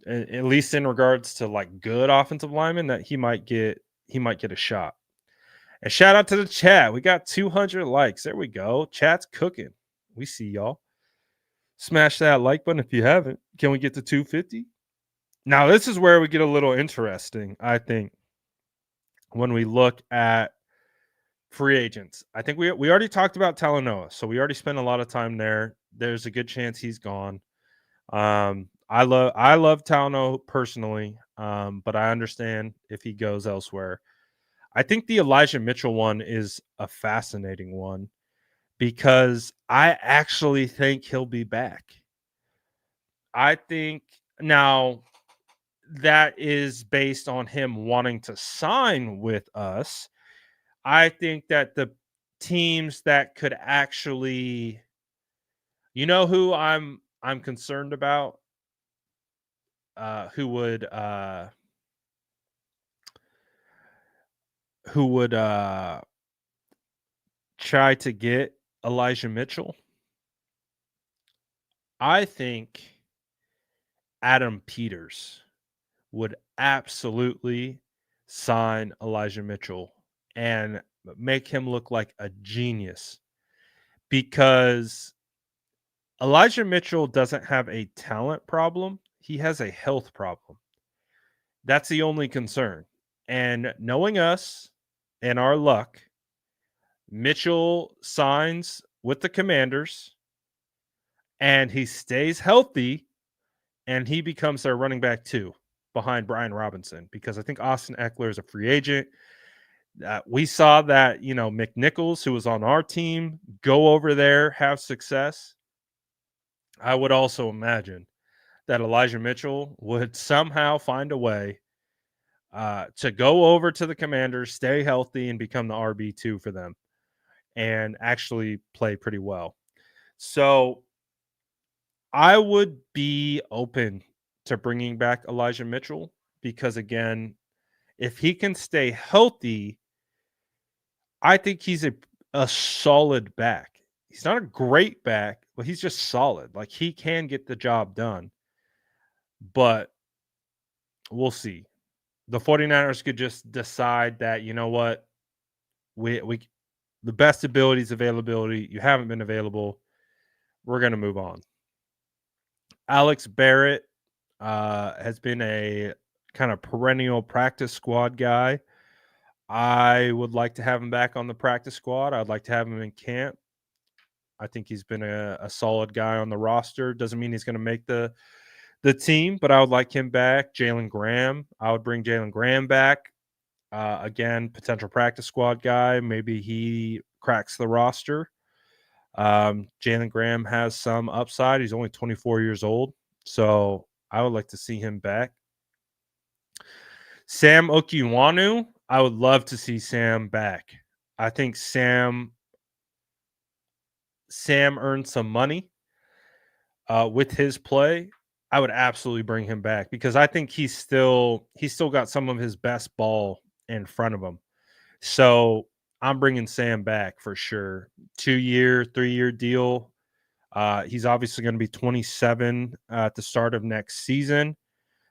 at least in regards to like good offensive linemen, that he might get a shot. And shout out to the chat. We got 200 likes. There we go. Chat's cooking. We see y'all. Smash that like button if you haven't. Can we get to 250? Now, this is where we get a little interesting, I think, when we look at free agents. I think we already talked about Talanoa, so we already spent a lot of time there. There's a good chance he's gone. I love Talanoa personally, but I understand if he goes elsewhere. I think the Elijah Mitchell one is a fascinating one because I actually think he'll be back. I think now that is based on him wanting to sign with us. I think that the teams that could actually, who I'm concerned about, who would try to get Elijah Mitchell. I think Adam Peters would absolutely sign Elijah Mitchell and make him look like a genius because Elijah Mitchell doesn't have a talent problem. He has a health problem. That's the only concern. And knowing us and our luck, Mitchell signs with the Commanders and he stays healthy and he becomes their running back too behind Brian Robinson because I think Austin Eckler is a free agent. We saw that, McNichols, who was on our team, go over there, have success. I would also imagine that Elijah Mitchell would somehow find a way to go over to the Commanders, stay healthy, and become the RB2 for them and actually play pretty well. So I would be open to bringing back Elijah Mitchell because, again, if he can stay healthy, I think he's a solid back. He's not a great back, but he's just solid. Like he can get the job done. But we'll see. The 49ers could just decide that, you know what? We the best abilities availability, you haven't been available. We're going to move on. Alex Barrett has been a kind of perennial practice squad guy. I would like to have him back on the practice squad. I'd like to have him in camp. I think he's been a solid guy on the roster. Doesn't mean he's going to make the team, but I would like him back. Jalen Graham, I would bring Jalen Graham back. Again, potential practice squad guy. Maybe he cracks the roster. Jalen Graham has some upside. He's only 24 years old, so I would like to see him back. Sam Okiwanu, I would love to see Sam back. I think Sam earned some money with his play. I would absolutely bring him back because I think he's still got some of his best ball in front of him. So I'm bringing Sam back for sure. 2-year, 3-year deal. He's obviously going to be 27 at the start of next season.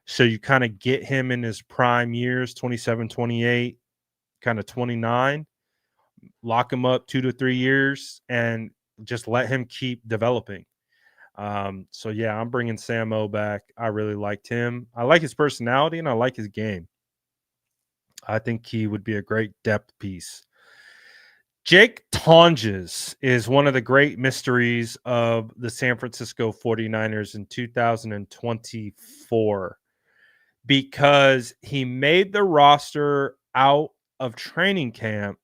So you kind of get him in his prime years, 27, 28, kind of 29, lock him up 2 to 3 years and just let him keep developing. So yeah, I'm bringing Sam O back. I really liked him. I like his personality and I like his game. I think he would be a great depth piece. Jake Tonges is one of the great mysteries of the San Francisco 49ers in 2024 because he made the roster out of training camp,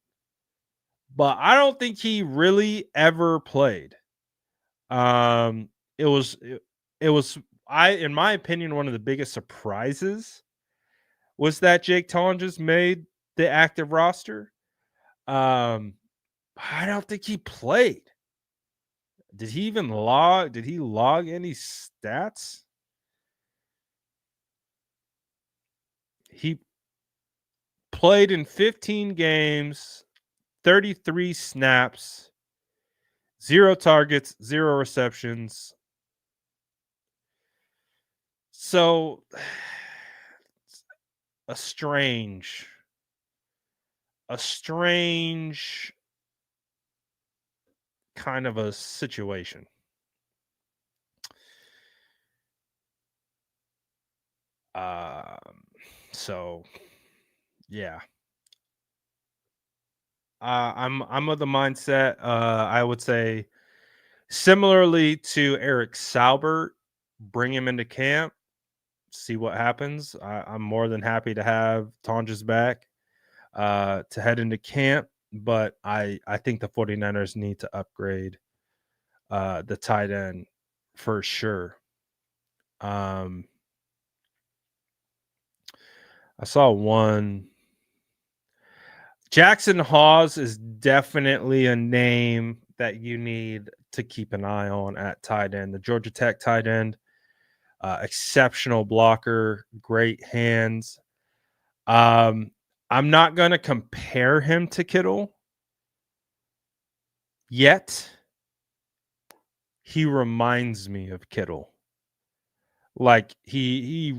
but I don't think he really ever played. It was in my opinion, one of the biggest surprises was that Jake Tonges made the active roster. I don't think he played. Did he log any stats? He played in 15 games, 33 snaps, 0 targets, 0 receptions. So a strange kind of a situation. So yeah. I'm of the mindset, I would say similarly to Eric Saubert, bring him into camp, see what happens. I'm more than happy to have Tonjes back to head into camp, but I think the 49ers need to upgrade the tight end for sure. I saw one. Jackson Hawes is definitely a name that you need to keep an eye on at tight end. The Georgia Tech tight end, exceptional blocker, great hands. I'm not going to compare him to Kittle yet. He reminds me of Kittle. Like he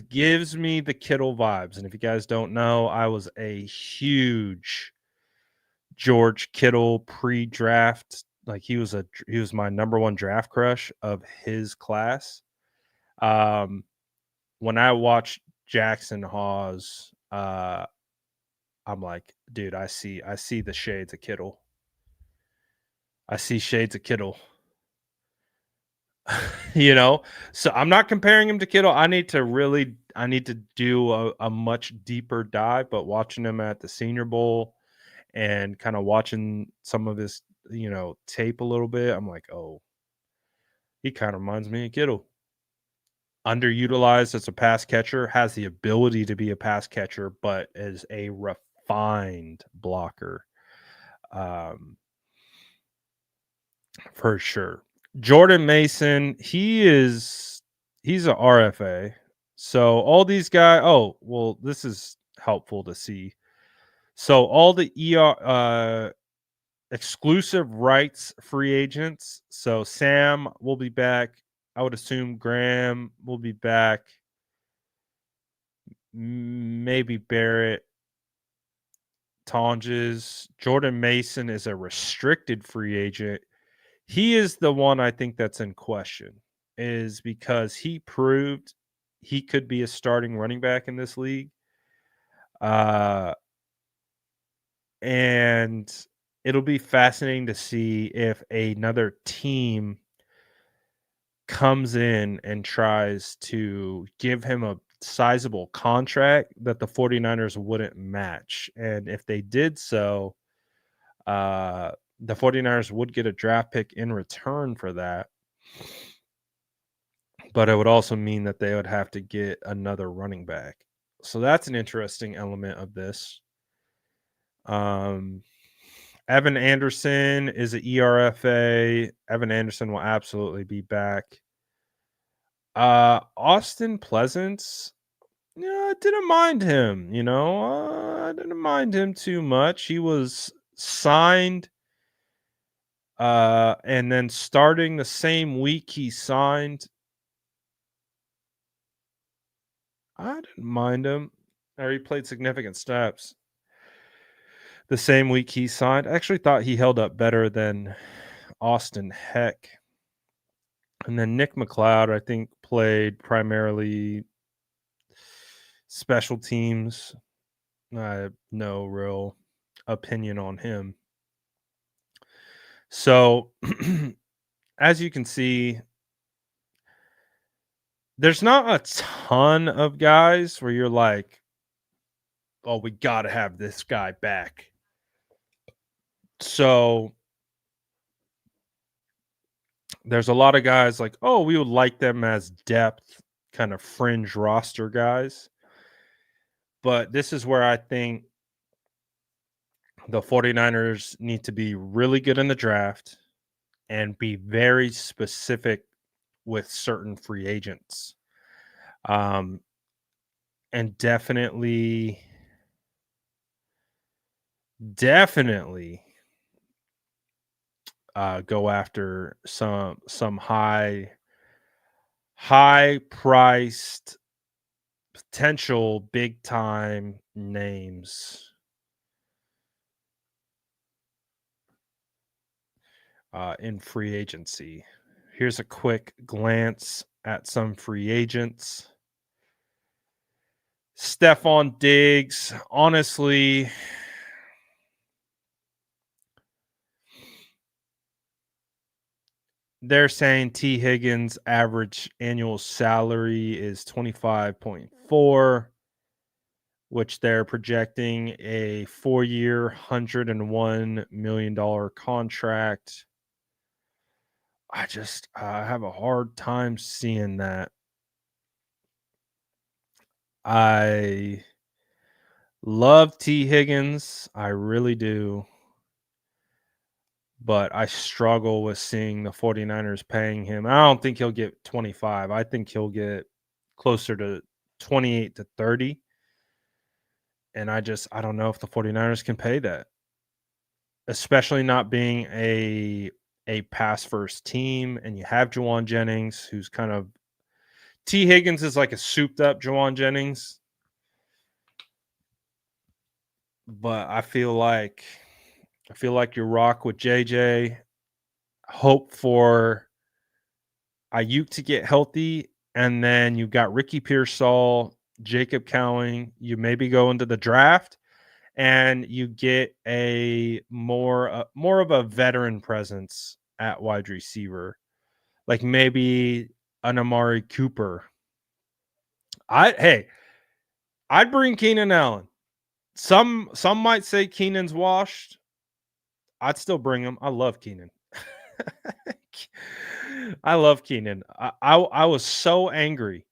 gives me the Kittle vibes. And if you guys don't know, I was a huge George Kittle pre-draft. Like he was my number one draft crush of his class. When I watched Jackson Hawes, I'm like, dude, I see the shades of Kittle. I see shades of Kittle. So I'm not comparing him to Kittle. I need to do a much deeper dive, but watching him at the Senior Bowl and kind of watching some of his, tape a little bit, I'm like, oh, he kind of reminds me of Kittle. Underutilized as a pass catcher, has the ability to be a pass catcher, but is a refined blocker. For sure. Jordan Mason, he's a RFA. So all these guys, this is helpful to see. So all the exclusive rights free agents. So Sam will be back. I would assume Graham will be back. Maybe Barrett. Tonges. Jordan Mason is a restricted free agent. He is the one I think that's in question, is because he proved he could be a starting running back in this league. And it'll be fascinating to see if another team comes in and tries to give him a sizable contract that the 49ers wouldn't match. And if they did so, the 49ers would get a draft pick in return for that. But it would also mean that they would have to get another running back. So that's an interesting element of this. Evan Anderson is an ERFA. Evan Anderson will absolutely be back. Austin Pleasance, I didn't mind him, I didn't mind him too much. He was signed And then starting the same week he signed, I didn't mind him. Or he played significant snaps. The same week he signed, I actually thought he held up better than Austin Heck. And then Nick McLeod, I think, played primarily special teams. I have no real opinion on him. So, as you can see, there's not a ton of guys where you're like, oh, we got to have this guy back. So, there's a lot of guys like, oh, we would like them as depth, kind of fringe roster guys. But this is where I think the 49ers need to be really good in the draft and be very specific with certain free agents. And definitely go after some high priced potential big time names in free agency. Here's a quick glance at some free agents. Stephon Diggs, honestly, they're saying T. Higgins' average annual salary is 25.4, which they're projecting a 4-year, $101 million contract. I just have a hard time seeing that. I love T. Higgins. I really do. But I struggle with seeing the 49ers paying him. I don't think he'll get 25. I think he'll get closer to 28 to 30. And I don't know if the 49ers can pay that. Especially not being a pass first team, and you have Juwan Jennings, who's kind of T. Higgins is like a souped up Juwan Jennings. But I feel like you rock with JJ. Hope for Ayuk to get healthy, and then you've got Ricky Pearsall, Jacob Cowing. You maybe go into the draft, and you get a more of a veteran presence at wide receiver, like maybe an Amari Cooper. I'd bring Keenan Allen. Some might say Keenan's washed. I'd still bring him. I love Keenan. I love Keenan. I was so angry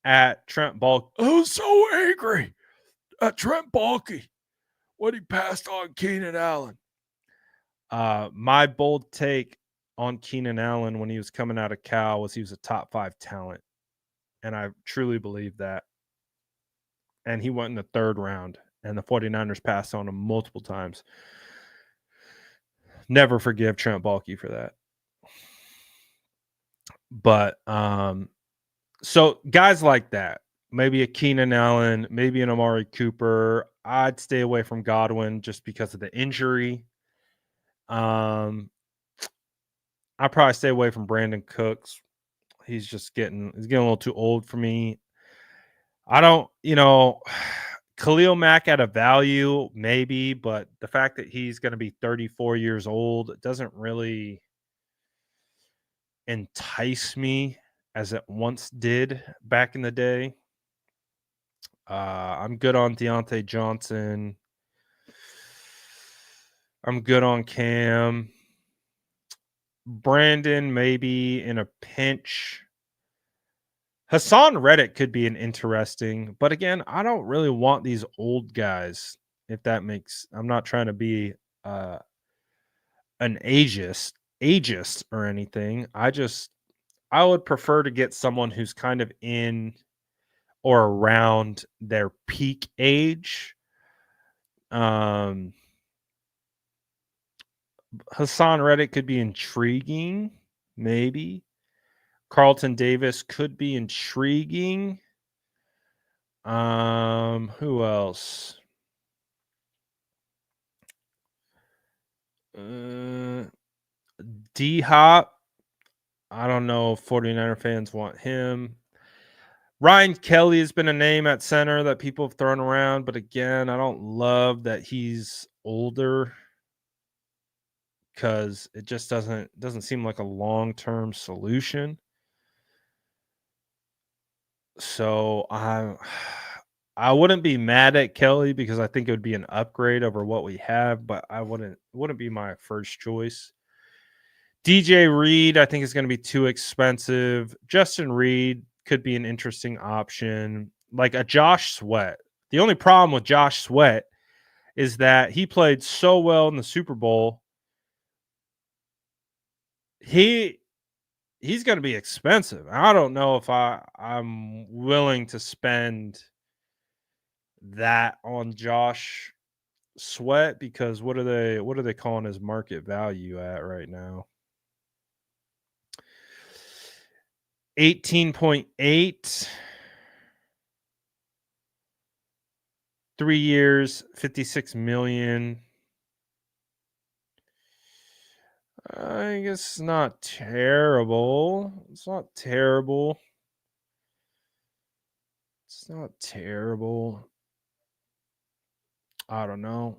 at Trent Baalke. I was so angry at Trent Baalke when he passed on Keenan Allen. My bold take on Keenan Allen when he was coming out of Cal was he was a top 5 talent. And I truly believe that. And he went in the 3rd round, and the 49ers passed on him multiple times. Never forgive Trent Baalke for that. But so guys like that, maybe a Keenan Allen, maybe an Amari Cooper. I'd stay away from Godwin just because of the injury. I'd probably stay away from Brandon Cooks. He's getting a little too old for me. I don't, Khalil Mack at a value, maybe, but the fact that he's going to be 34 years old doesn't really entice me as it once did back in the day. I'm good on Deontay Johnson. I'm good on Cam. Brandon, maybe in a pinch. Hassan Reddick could be an interesting, but again, I don't really want these old guys. If that makes, I'm not trying to be an ageist or anything. I would prefer to get someone who's kind of in or around their peak age. Hassan Reddick could be intriguing, maybe. Carlton Davis could be intriguing. Who else? D Hop. I don't know if 49er fans want him. Ryan Kelly has been a name at center that people have thrown around, but again, I don't love that he's older because it just doesn't seem like a long-term solution. So I wouldn't be mad at Kelly because I think it would be an upgrade over what we have, but I wouldn't be my first choice. DJ Reed, I think is going to be too expensive. Justin Reed could be an interesting option, like a Josh Sweat. The only problem with Josh Sweat is that he played so well in the Super Bowl. He's going to be expensive. I don't know if I'm willing to spend that on Josh Sweat because what are they calling his market value at right now? 18.8, 3 years, 56 million. I guess it's not terrible. It's not terrible. I don't know.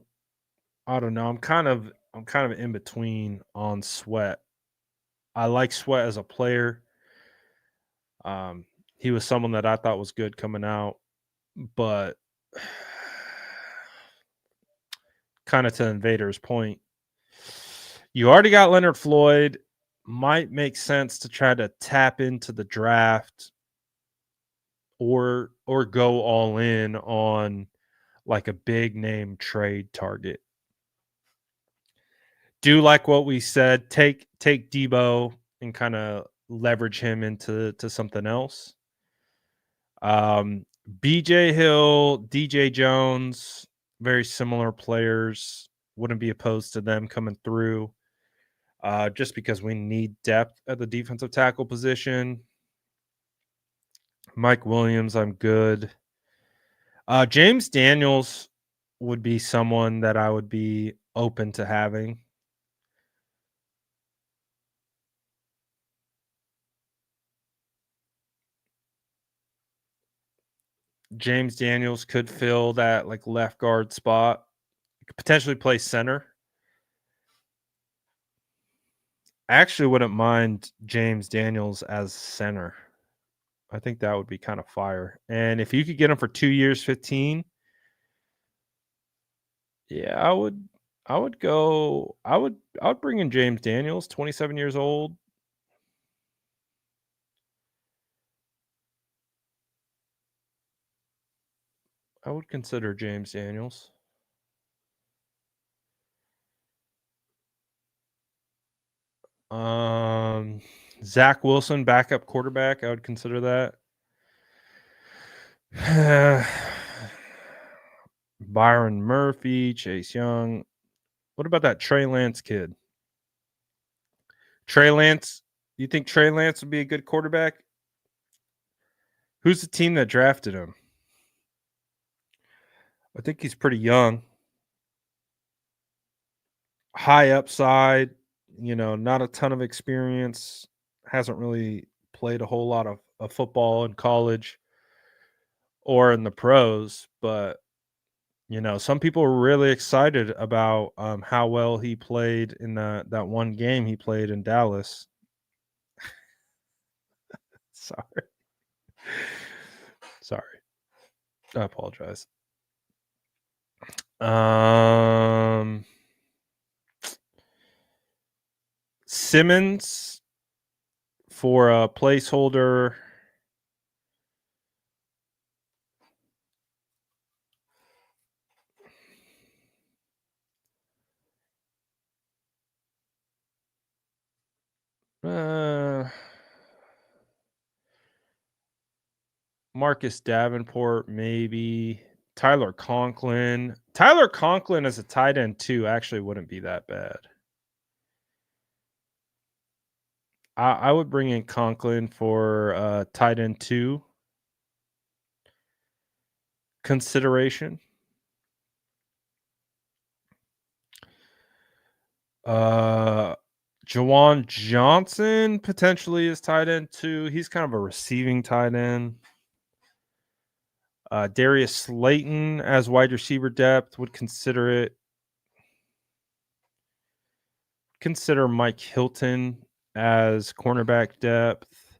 I'm kind of in between on Sweat. I like Sweat as a player. He was someone that I thought was good coming out, but kind of to Invader's point, you already got Leonard Floyd. Might make sense to try to tap into the draft or go all in on like a big name trade target. Do like what we said, take Deebo and kind of leverage him into something else. BJ Hill, DJ Jones, very similar players. Wouldn't be opposed to them coming through. Just because we need depth at the defensive tackle position. Mike Williams, I'm good. James Daniels would be someone that I would be open to having. James Daniels could fill that like left guard spot. Could potentially play center. I actually wouldn't mind James Daniels as center. I think that would be kind of fire. And if you could get him for 2 years, 15, yeah, I would bring in James Daniels, 27 years old. I would consider James Daniels. Zach Wilson, backup quarterback. I would consider that. Byron Murphy, Chase Young. What about that Trey Lance kid? Trey Lance. You think Trey Lance would be a good quarterback? Who's the team that drafted him? I think he's pretty young. High upside, not a ton of experience. Hasn't really played a whole lot of football in college or in the pros, but some people were really excited about how well he played in that one game he played in Dallas. Sorry. I apologize. Simmons for a placeholder. Marcus Davenport, maybe. Tyler Conklin. Tyler Conklin as a tight end too actually wouldn't be that bad. I would bring in Conklin for tight end 2 consideration. Jawan Johnson potentially is tight end 2. He's kind of a receiving tight end. Darius Slayton as wide receiver depth, would consider it. Consider Mike Hilton as cornerback depth.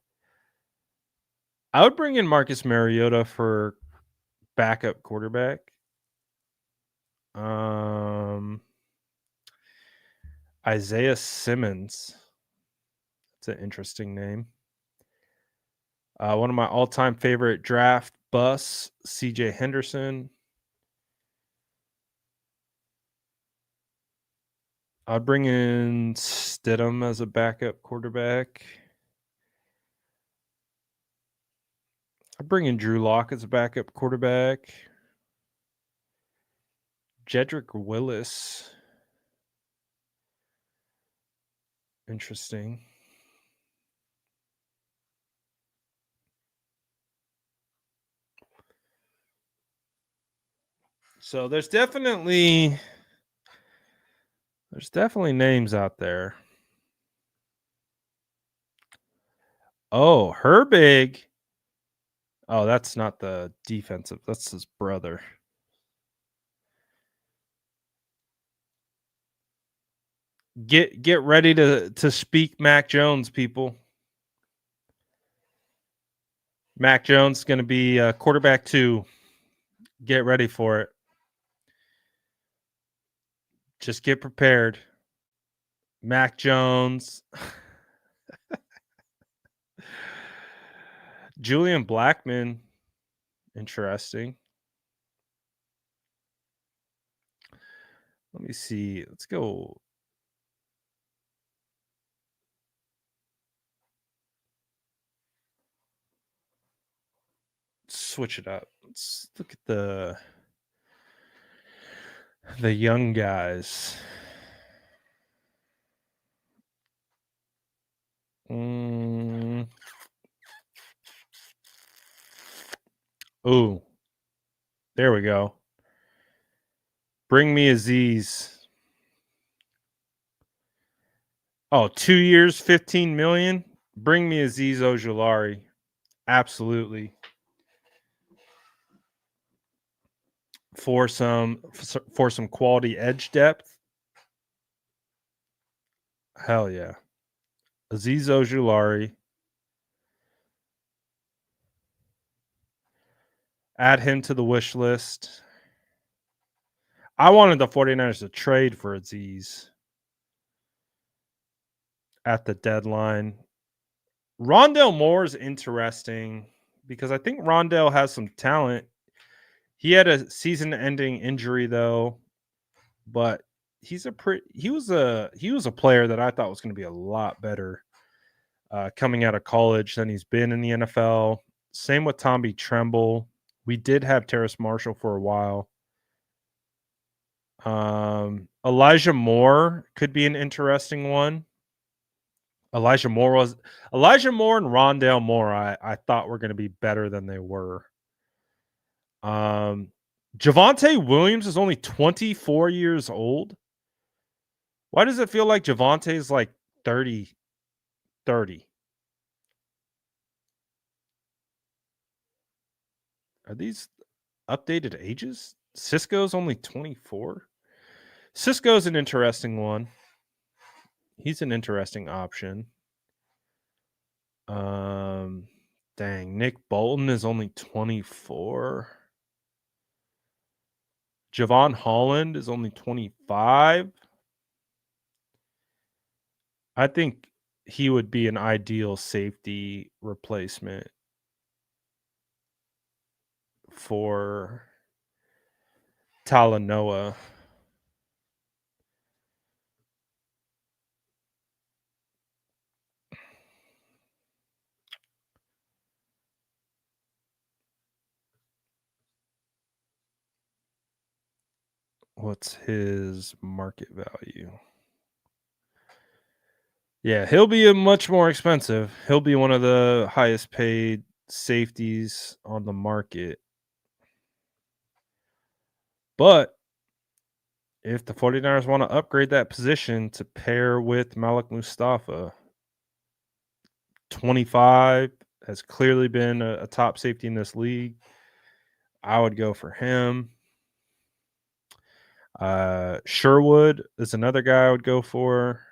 I would bring in Marcus Mariota for backup quarterback. Isaiah Simmons. That's an interesting name. One of my all-time favorite draft busts, CJ Henderson. I'd bring in Stidham as a backup quarterback. I'd bring in Drew Lock as a backup quarterback. Jedrick Willis. Interesting. So there's definitely names out there. Oh, Herbig. Oh, that's not the defensive. That's his brother. Get ready to speak Mac Jones, people. Mac Jones is going to be quarterback 2. Get ready for it. Just get prepared. Mac Jones. Julian Blackman. Interesting. Let me see. Let's go. Switch it up. Let's look at the young guys. Oh, there we go. Bring me Aziz. Oh, 2 years, 15 million. Bring me Aziz Ojulari. Absolutely. For some quality edge depth. Hell yeah. Aziz Ojulari. Add him to the wish list. I wanted the 49ers to trade for Aziz at the deadline. Rondell Moore is interesting because I think Rondell has some talent. He had a season-ending injury though, but he was a player that I thought was going to be a lot better coming out of college than he's been in the NFL. Same with Tommy Tremble. We did have Terrace Marshall for a while. Elijah Moore could be an interesting one. Elijah Moore and Rondale Moore, I thought were going to be better than they were. Javonte Williams is only 24 years old. Why does it feel like Javonte is like 30? Are these updated ages? Cisco's only 24. Cisco's an interesting one. He's an interesting option. Dang, Nick Bolton is only 24. Javon Holland is only 25. I think he would be an ideal safety replacement for Talanoa. What's his market value? Yeah, he'll be much more expensive. He'll be one of the highest paid safeties on the market. But if the 49ers want to upgrade that position to pair with Malik Mustafa, 25 has clearly been a top safety in this league. I would go for him. Sherwood is another guy I would go for.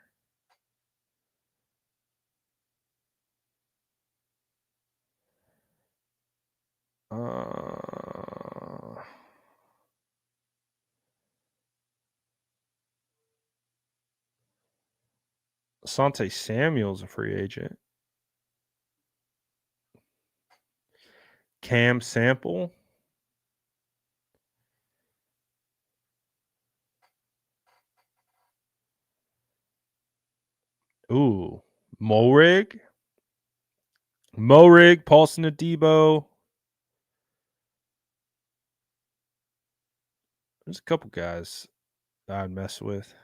Asante Samuel's a free agent. Cam Sample. Ooh, Morig. Paulson Deebo. There's a couple guys I'd mess with.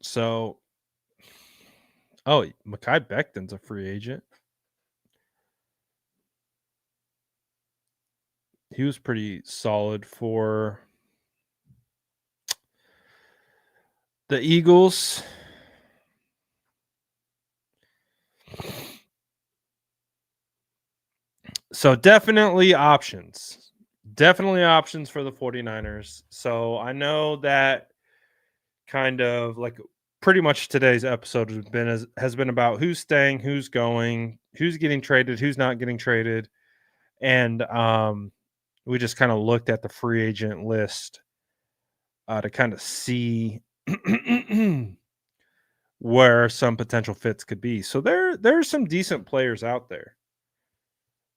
So, Mekhi Becton's a free agent. He was pretty solid for the Eagles. So definitely options. Definitely options for the 49ers. So I know that kind of like pretty much today's episode has been about who's staying, who's going, who's getting traded, who's not getting traded. And we just kind of looked at the free agent list to kind of see where some potential fits could be. So there's some decent players out there.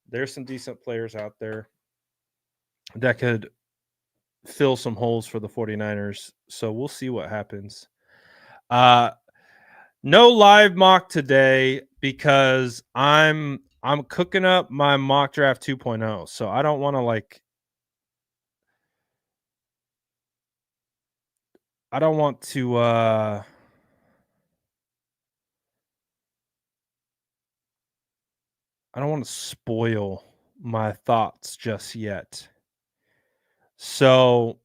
There's some decent players out there that could fill some holes for the 49ers. So we'll see what happens. No live mock today because I'm cooking up my mock draft 2.0. So I don't want to I don't want to spoil my thoughts just yet. So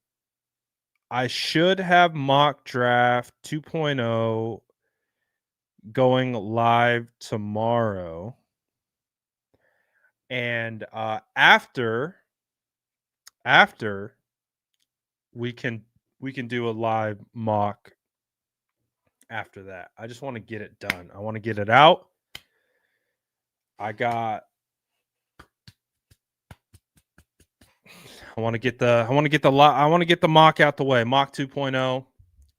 I should have mock draft 2.0 going live tomorrow. And after we can do a live mock after that. I just want to get it done. I want to get it out. I want to get the mock out the way, mock 2.0,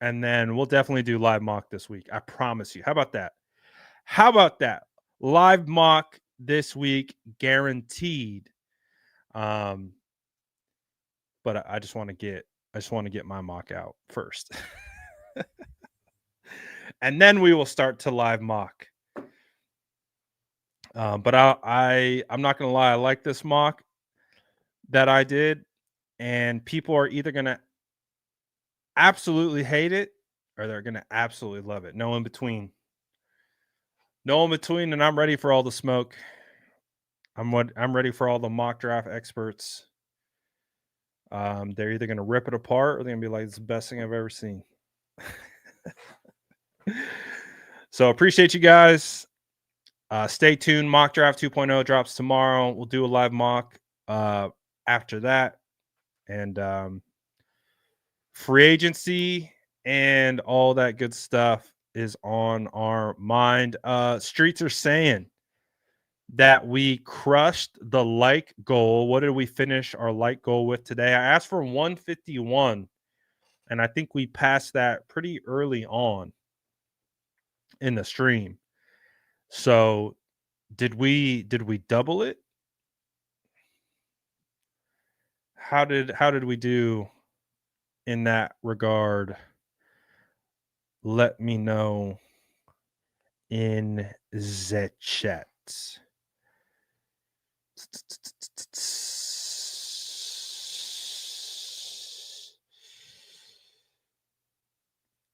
and then we'll definitely do live mock this week. I promise you. How about that? Live mock this week, guaranteed. But I just want to get my mock out first. And then we will start to live mock. But I'm not gonna lie, I like this mock that I did, and people are either gonna absolutely hate it or they're gonna absolutely love it. No in between. And I'm ready for all the smoke. I'm ready for all the mock draft experts. They're either gonna rip it apart or they're gonna be like, "It's the best thing I've ever seen." So appreciate you guys. Stay tuned. Mock draft 2.0 drops tomorrow. We'll do a live mock after that. And free agency and all that good stuff is on our mind. Streets are saying that we crushed the like goal. What did we finish our like goal with today? I asked for 151, and I think we passed that pretty early on in the stream. So did we double it? How did we do in that regard? Let me know in the chat.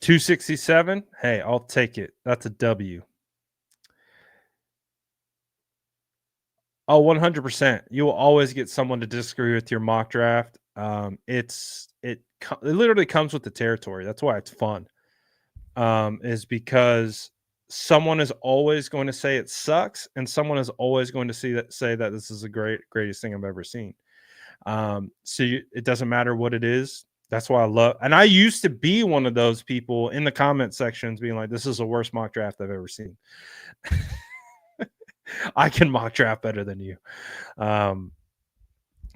267. Hey, I'll take it. That's a W. Oh, 100%. You will always get someone to disagree with your mock draft. It literally comes with the territory. That's why it's fun. Is because someone is always going to say it sucks, and someone is always going to say that this is the greatest thing I've ever seen. It doesn't matter what it is. That's why I love. And I used to be one of those people in the comment sections being like, "This is the worst mock draft I've ever seen." I can mock draft better than you. All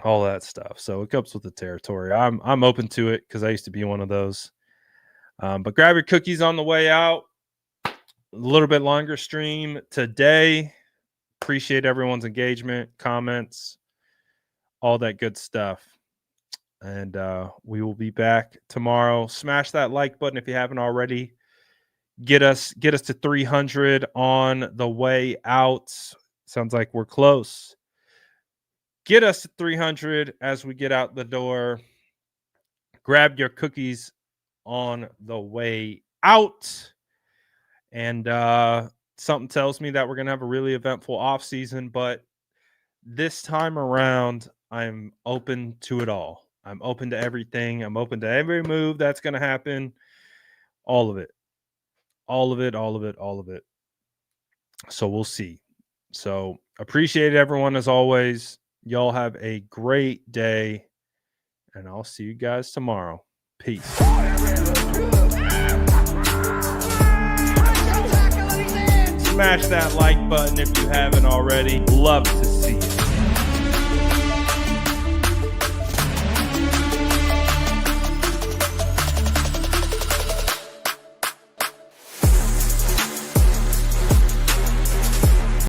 that stuff. So it comes with the territory. I'm open to it because I used to be one of those. But grab your cookies on the way out. A little bit longer stream today. Appreciate everyone's engagement, comments, all that good stuff. And we will be back tomorrow. Smash that like button if you haven't already. Get us to 300 on the way out. Sounds like we're close. Get us to 300 as we get out the door. Grab your cookies on the way out. And something tells me that we're going to have a really eventful off season, but this time around, I'm open to it all. I'm open to everything. I'm open to every move that's going to happen. All of it. All of it, all of it, all of it. So we'll see. So appreciate everyone as always. Y'all have a great day, and I'll see you guys tomorrow. Peace. Smash that like button if you haven't already. Love to see it.